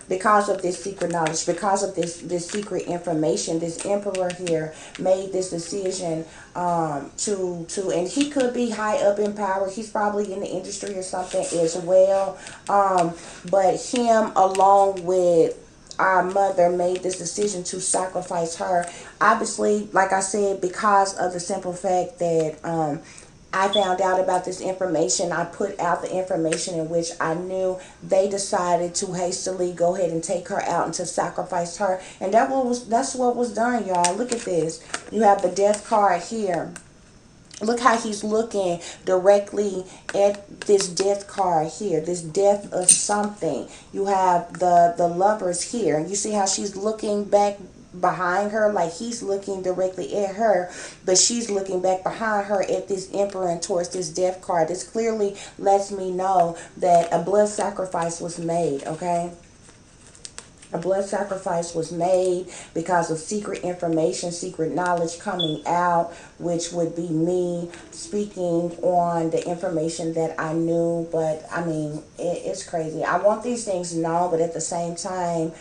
because of this secret knowledge, because of this secret information. This emperor here made this decision and he could be high up in power. He's probably in the industry or something as well. But him, along with our mother, made this decision to sacrifice her. Obviously, like I said, because of the simple fact that I found out about this information. I put out the information in which I knew they decided to hastily go ahead and take her out and to sacrifice her. And that's what was done, y'all. Look at this. You have the death card here. Look how he's looking directly at this death card here, this death of something. You have the lovers here, and you see how she's looking back behind her, like he's looking directly at her, but she's looking back behind her at this emperor and towards this death card. This clearly lets me know that a blood sacrifice was made, okay? A blood sacrifice was made because of secret information, secret knowledge coming out, which would be me speaking on the information that I knew. But, I mean, it's crazy. I want these things known, but at the same time,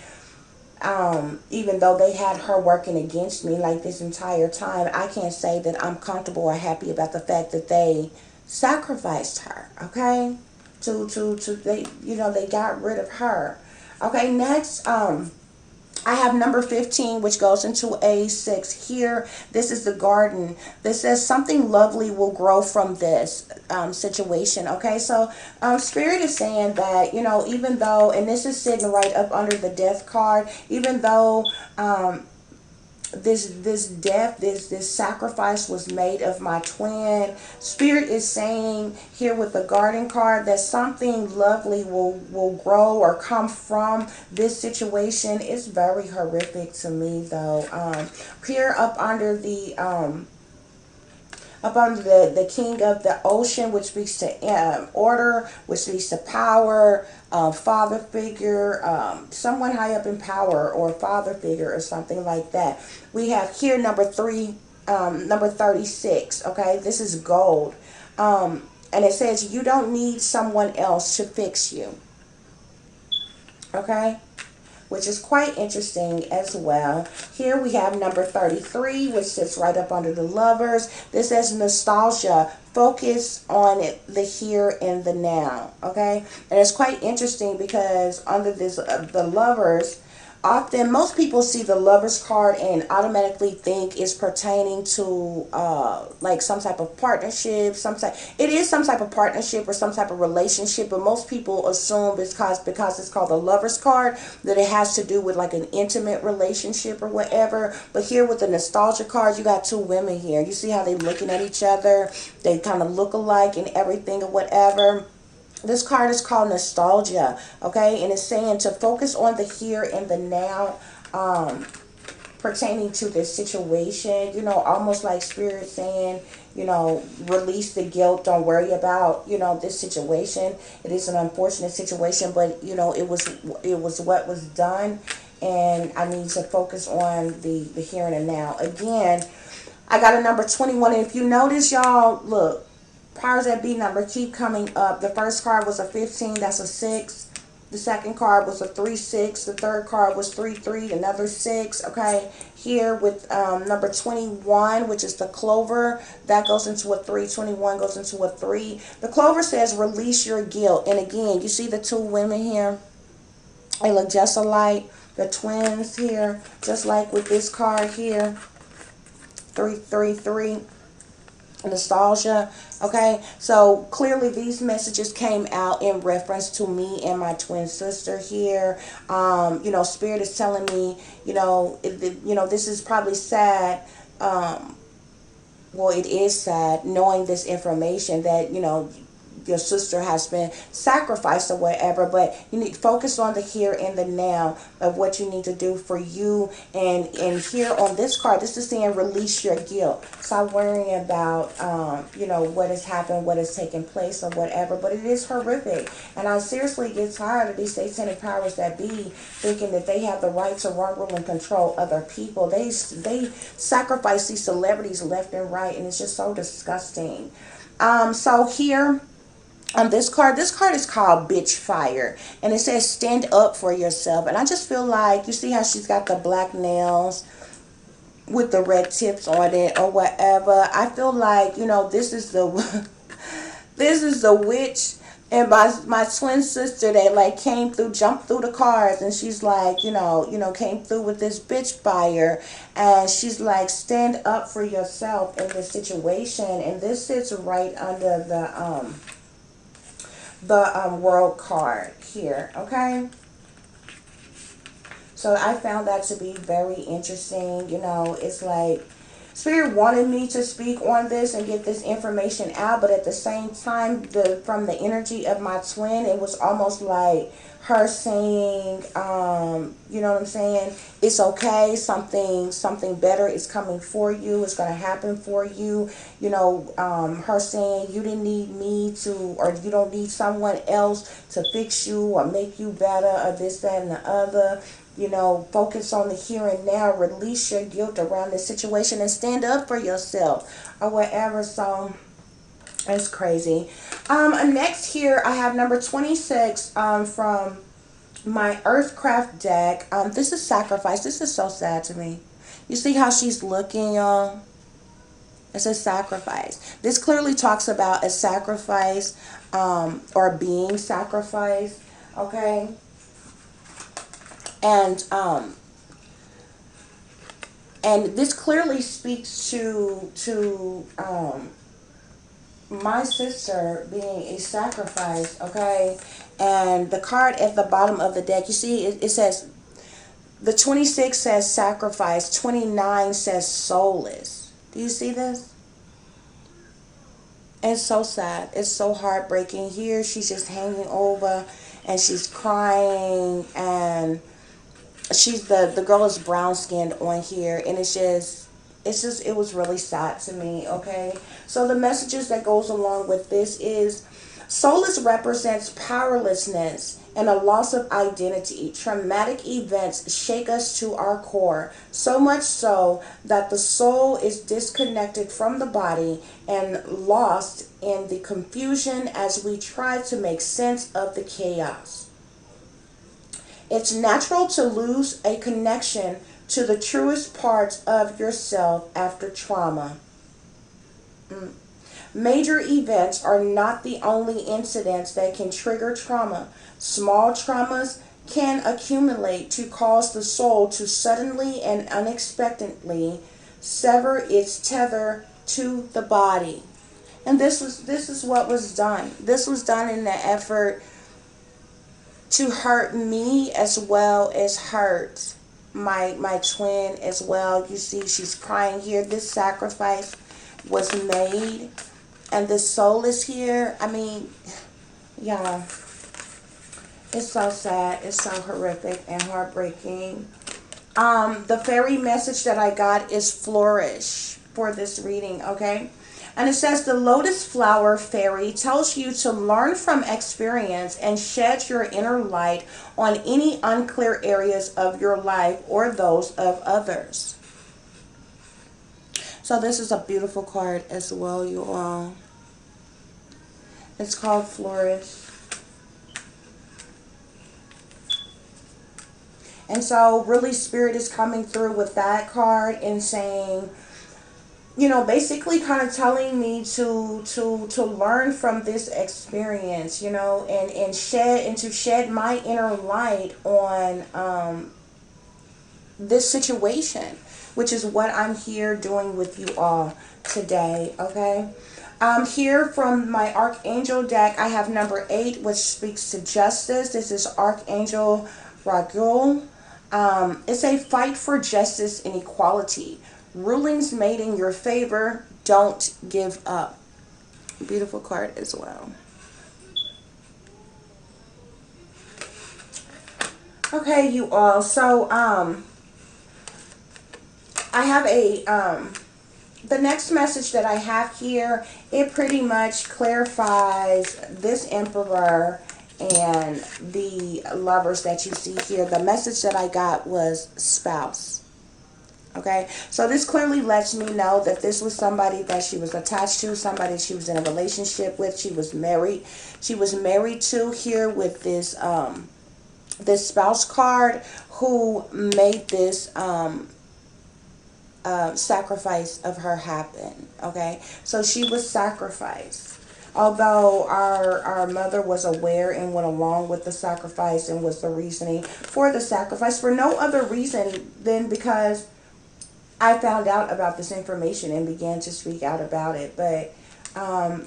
even though they had her working against me like this entire time, I can't say that I'm comfortable or happy about the fact that they sacrificed her, okay? They got rid of her. Okay, next, I have number 15, which goes into A6 here. This is the garden. This says something lovely will grow from this situation. Okay, so Spirit is saying that, even though, and this is sitting right up under the death card, even though this death, this sacrifice was made of my twin, Spirit is saying here with the garden card that something lovely will grow or come from this situation. It's very horrific to me, though. Here up under the king of the ocean, which speaks to order, which speaks to power, father figure, someone high up in power, or father figure or something like that. We have here number 36, okay? This is gold. And it says, you don't need someone else to fix you. Okay, which is quite interesting as well. Here we have number 33, which sits right up under the lovers. This says nostalgia. Focus on it, the here and the now. Okay, and it's quite interesting because under this, the lovers, often most people see the lovers card and automatically think it's pertaining to like some type of partnership, some type, it is some type of partnership or some type of relationship, but most people assume because it's called the lovers card that it has to do with like an intimate relationship or whatever. But here with the nostalgia card, you got two women here. You see how they looking at each other, they kind of look alike and everything or whatever. This card is called nostalgia, okay, and it's saying to focus on the here and the now, pertaining to this situation, almost like spirit saying, release the guilt, don't worry about, this situation. It is an unfortunate situation, but it was what was done, and I need to focus on the here and the now. Again, I got a number 21, and if you notice, y'all, look, powers that be number keep coming up. The first card was a 15, that's a 6. The second card was a 3 6. The third card was 3 3, another 6. Okay, here with number 21, which is the clover, that goes into a 3. 21 goes into a 3. The clover says release your guilt. And again, you see the two women here, they look just alike. The twins here, just like with this card here, 3 3 3. Nostalgia. Okay, so clearly these messages came out in reference to me and my twin sister here. Spirit is telling me, this is probably sad. Well, it is sad knowing this information that your sister has been sacrificed or whatever, but you need to focus on the here and the now of what you need to do for you. And here on this card, this is saying release your guilt. Stop worrying about what has happened, what has taken place or whatever, but it is horrific. And I seriously get tired of these satanic powers that be thinking that they have the right to run, rule, and control other people. They sacrifice these celebrities left and right, and it's just so disgusting. So here this card is called Bitch Fire, and it says stand up for yourself. And I just feel like, you see how she's got the black nails with the red tips on it or whatever. I feel like, this is the this is the witch and my twin sister that like came through, jumped through the cars, and she's like, came through with this bitch fire, and she's like, stand up for yourself in this situation. And this sits right under the world card here. Okay, so I found that to be very interesting. It's like spirit wanted me to speak on this and get this information out, but at the same time, from the energy of my twin, it was almost like her saying, you know what I'm saying, it's okay, something better is coming for you, it's going to happen for you. Her saying you didn't need me to, or you don't need someone else to fix you or make you better or this, that, and the other. Focus on the here and now, release your guilt around this situation, and stand up for yourself or whatever. So it's crazy. Next here I have number 26 from my Earthcraft deck. This is sacrifice. This is so sad to me. You see how she's looking, y'all? It's a sacrifice. This clearly talks about a sacrifice, or being sacrificed. Okay. And this clearly speaks to my sister being a sacrifice. Okay, and the card at the bottom of the deck, you see, it says, the 26 says sacrifice, 29 says soulless. Do you see this? It's so sad. It's so heartbreaking. Here she's just hanging over and she's crying, and she's the girl is brown skinned on here, and it was really sad to me. Okay, so the messages that goes along with this is soulless represents powerlessness and a loss of identity. Traumatic events shake us to our core, so much so that the soul is disconnected from the body and lost in the confusion as we try to make sense of the chaos. It's natural to lose a connection to the truest parts of yourself after trauma. Major events are not the only incidents that can trigger trauma. Small traumas can accumulate to cause the soul to suddenly and unexpectedly sever its tether to the body. And this is what was done. This was done in the effort to hurt me as well as hurt my twin as well. You see, she's crying here. This sacrifice was made, and the soul is here. I mean, yeah, it's so sad. It's so horrific and heartbreaking. The fairy message that I got is flourish for this reading, okay? And it says the lotus flower fairy tells you to learn from experience and shed your inner light on any unclear areas of your life or those of others. So this is a beautiful card as well, you all. It's called Flourish. And so really Spirit is coming through with that card and saying, you know, basically kind of telling me to learn from this experience, you know, and to shed my inner light on this situation, which is what I'm here doing with you all today, okay? Here from my Archangel deck, I have number 8, which speaks to justice. This is Archangel Raguel. It's a fight for justice and equality. Rulings made in your favor. Don't give up. Beautiful card as well. Okay, you all. So, I have the next message that I have here, it pretty much clarifies this Emperor and the lovers that you see here. The message that I got was spouse. Okay, so this clearly lets me know that this was somebody that she was attached to, somebody she was in a relationship with, she was married. She was married to here with this this spouse card who made this sacrifice of her happen. Okay, so she was sacrificed. Although our mother was aware and went along with the sacrifice and was the reasoning for the sacrifice for no other reason than because I found out about this information and began to speak out about it. But,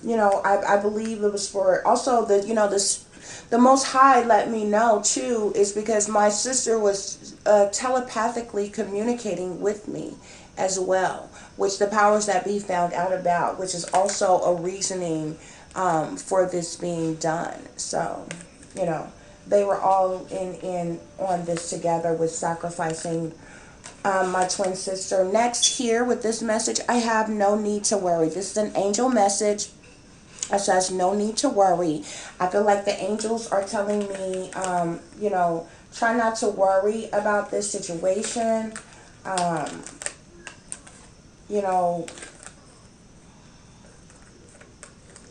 you know, I believe it was for also the, you know, the Most High let me know too is because my sister was telepathically communicating with me as well, which the powers that be found out about, which is also a reasoning for this being done. So, you know, they were all in on this together with sacrificing my twin sister. Next here with this message, I have no need to worry. This is an angel message. It says no need to worry. I feel like the angels are telling me, you know, try not to worry about this situation. You know,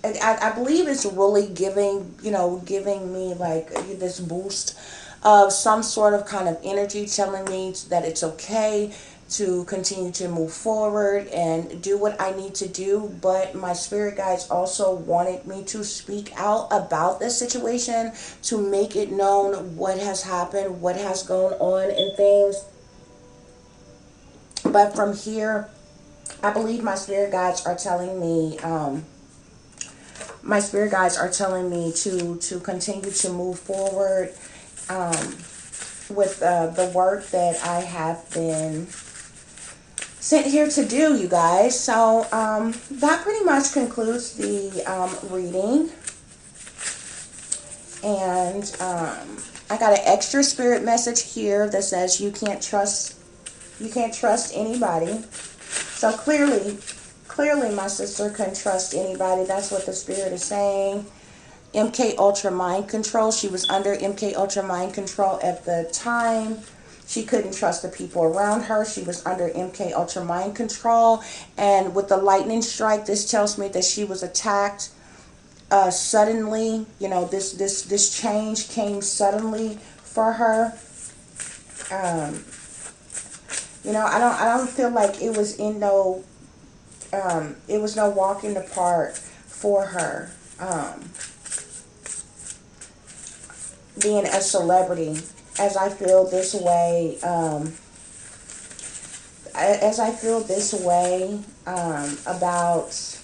I believe it's really giving, you know, giving me like this boost of some sort of kind of energy telling me that it's okay to continue to move forward and do what I need to do. But my spirit guides also wanted me to speak out about this situation to make it known what has happened, what has gone on and things. But from here, I believe my spirit guides are telling me, to continue to move forward with the work that I have been sent here to do, you guys. So that pretty much concludes the reading. And I got an extra spirit message here that says you can't trust anybody. So clearly my sister couldn't trust anybody. That's what the spirit is saying. MK Ultra mind control. She was under MK Ultra mind control at the time. She couldn't trust the people around her. She was under MK Ultra mind control. And with the lightning strike, this tells me that she was attacked suddenly. You know, this change came suddenly for her. Um, I don't feel like it was in no, it was no walk in the park for her. Being a celebrity, as I feel this way, as I feel this way, about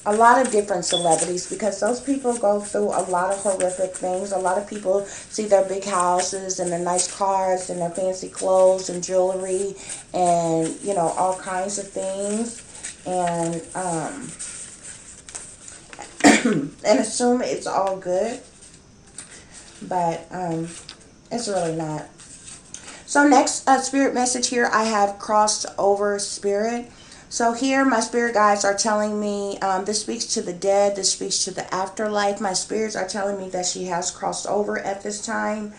a lot of different celebrities, because those people go through a lot of horrific things. A lot of people see their big houses and their nice cars and their fancy clothes and jewelry and, all kinds of things. And, and assume it's all good. But, it's really not. So next spirit message here, I have crossed over spirit. So here my spirit guides are telling me, this speaks to the dead, this speaks to the afterlife. My spirits are telling me that she has crossed over at this time.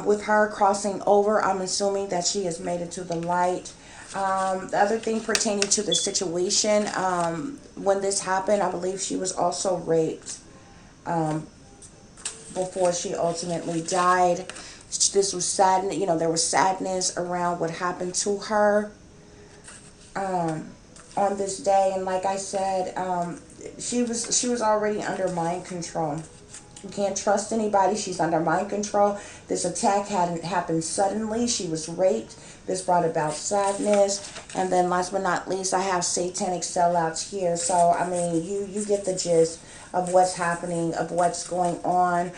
With her crossing over, I'm assuming that she has made it to the light. The other thing pertaining to the situation, when this happened, I believe she was also raped. Before she ultimately died. This was sad, there was sadness around what happened to her, on this day. And like I said, she was already under mind control. You can't trust anybody. She's under mind control. This attack hadn't happened suddenly. She was raped. This brought about sadness. And then last but not least, I have satanic sellouts here. So, I mean, you get the gist of what's happening, of what's going on,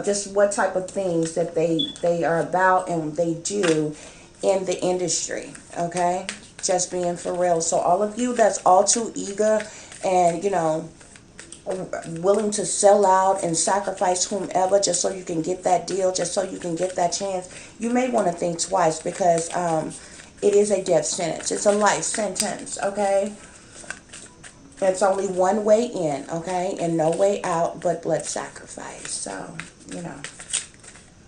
just what type of things that they are about and they do in the industry, okay? Just being for real. So all of you that's all too eager and, willing to sell out and sacrifice whomever just so you can get that deal, just so you can get that chance, you may want to think twice, because it is a death sentence. It's a life sentence, okay? It's only one way in, okay? And no way out but blood sacrifice. So,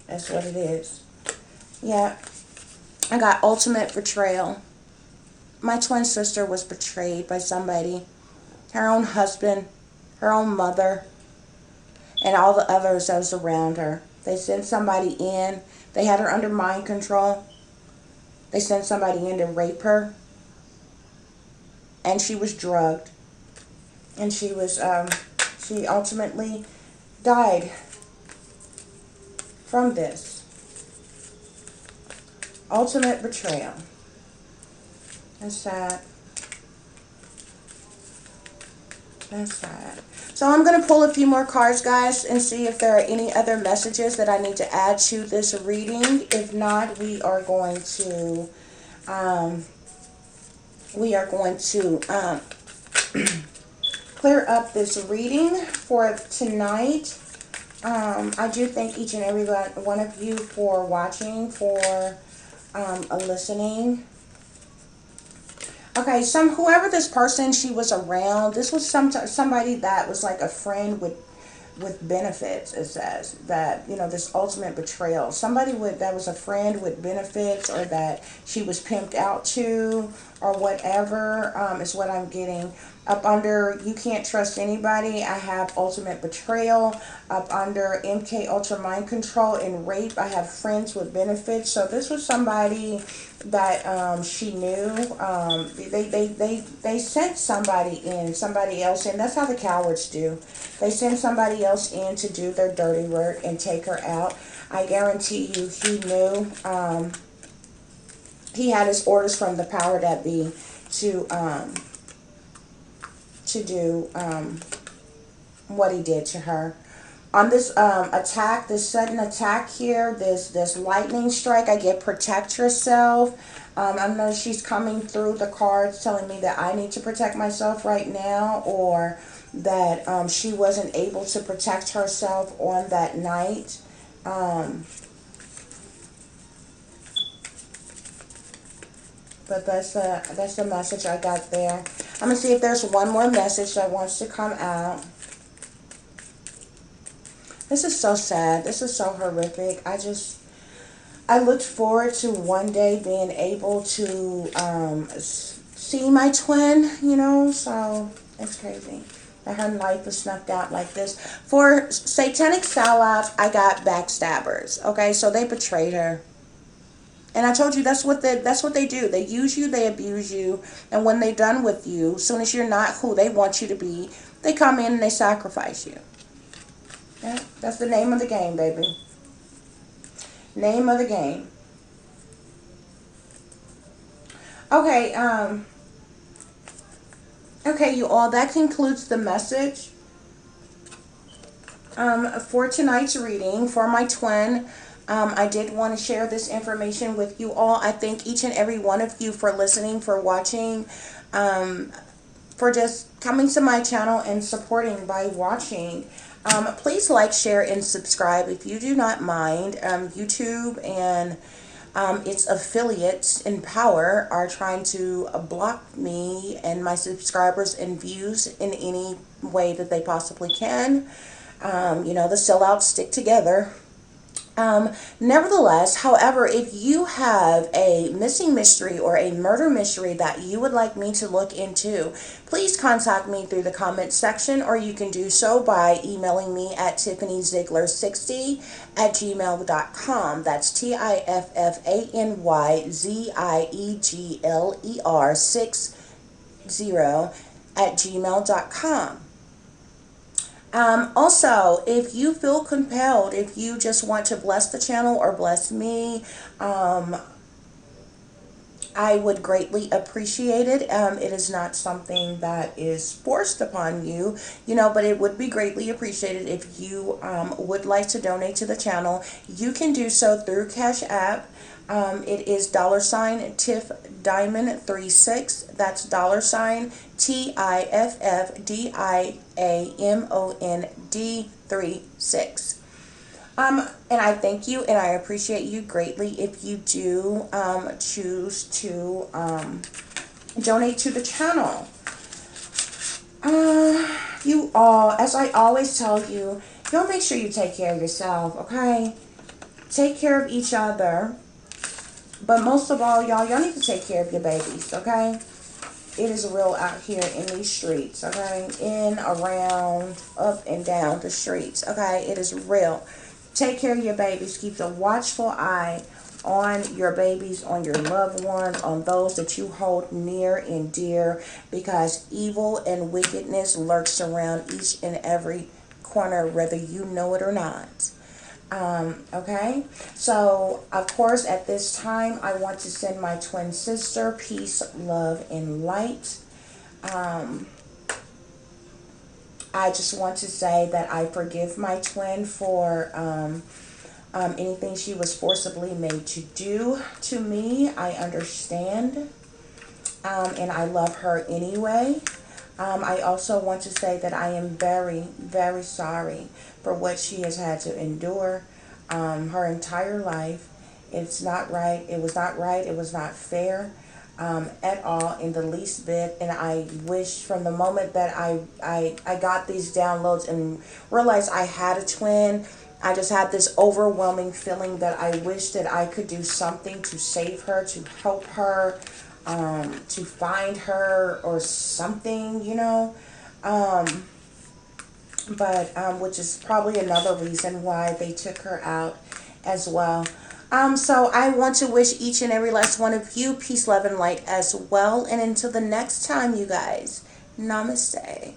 that's what it is. Yeah. I got ultimate betrayal. My twin sister was betrayed by somebody. Her own husband, her own mother, and all the others that was around her. They sent somebody in. They had her under mind control. They sent somebody in to rape her. And she was drugged. And she ultimately died from this. Ultimate betrayal. That's sad. That's sad. So I'm going to pull a few more cards, guys, and see if there are any other messages that I need to add to this reading. If not, we are going to clear up this reading for tonight. I do thank each and every one of you for watching, for listening. Okay, whoever this person she was around, this was somebody that was like a friend with benefits. It says that, this ultimate betrayal. Somebody that was a friend with benefits, or that she was pimped out to, or whatever, is what I'm getting. Up under you can't trust anybody, I have ultimate betrayal. Up under MK Ultra mind control and rape, I have friends with benefits. So this was somebody that she knew. They sent somebody else in. That's how the cowards do. They send somebody else in to do their dirty work and take her out. I guarantee you he knew. He had his orders from the power that be to do what he did to her. On this attack, this sudden attack here, this lightning strike, I get protect yourself. I know she's coming through the cards telling me that I need to protect myself right now, or that she wasn't able to protect herself on that night. But that's the message I got there. I'm going to see if there's one more message that wants to come out. This is so sad. This is so horrific. I looked forward to one day being able to see my twin, so it's crazy. that her life was snuffed out like this. For Satanic Psylocke, I got backstabbers. Okay, so they betrayed her. And I told you that's what they do. They use you, they abuse you, and when they're done with you, as soon as you're not who they want you to be, they come in and they sacrifice you. Yeah, that's the name of the game, baby. Name of the game. Okay, okay, you all. That concludes the message for tonight's reading for my twin. I did want to share this information with you all. I thank each and every one of you for listening, for watching, for just coming to my channel and supporting by watching. Please like, share, and subscribe if you do not mind. YouTube and its affiliates in power are trying to block me and my subscribers and views in any way that they possibly can. The sellouts stick together. Nevertheless, however, if you have a missing mystery or a murder mystery that you would like me to look into, please contact me through the comments section, or you can do so by emailing me at tiffanyziegler60@gmail.com. That's TIFFANYZIEGLER60@gmail.com. Also, if you feel compelled, if you just want to bless the channel or bless me, I would greatly appreciate it. It is not something that is forced upon you, but it would be greatly appreciated if you would like to donate to the channel. You can do so through Cash App. It is $Tiff Diamond 36. That's $TIFFDIAMOND 36. And I thank you and I appreciate you greatly if you do choose to donate to the channel. You all, as I always tell you, y'all make sure you take care of yourself, okay? Take care of each other. But most of all, y'all need to take care of your babies, okay? It is real out here in these streets, okay? In, around, up, and down the streets, okay? It is real. Take care of your babies. Keep a watchful eye on your babies, on your loved ones, on those that you hold near and dear, because evil and wickedness lurks around each and every corner, whether you know it or not. Okay, so of course at this time I want to send my twin sister peace, love, and light. I just want to say that I forgive my twin for anything she was forcibly made to do to me. I understand, and I love her anyway. I also want to say that I am very, very sorry for what she has had to endure her entire life. It's not right. It was not right. It was not fair at all in the least bit. And I wish from the moment that I got these downloads and realized I had a twin, I just had this overwhelming feeling that I wish that I could do something to save her, to help her, to find her or something, but which is probably another reason why they took her out as well. So I want to wish each and every last one of you peace, love, and light as well. And until the next time, you guys, namaste.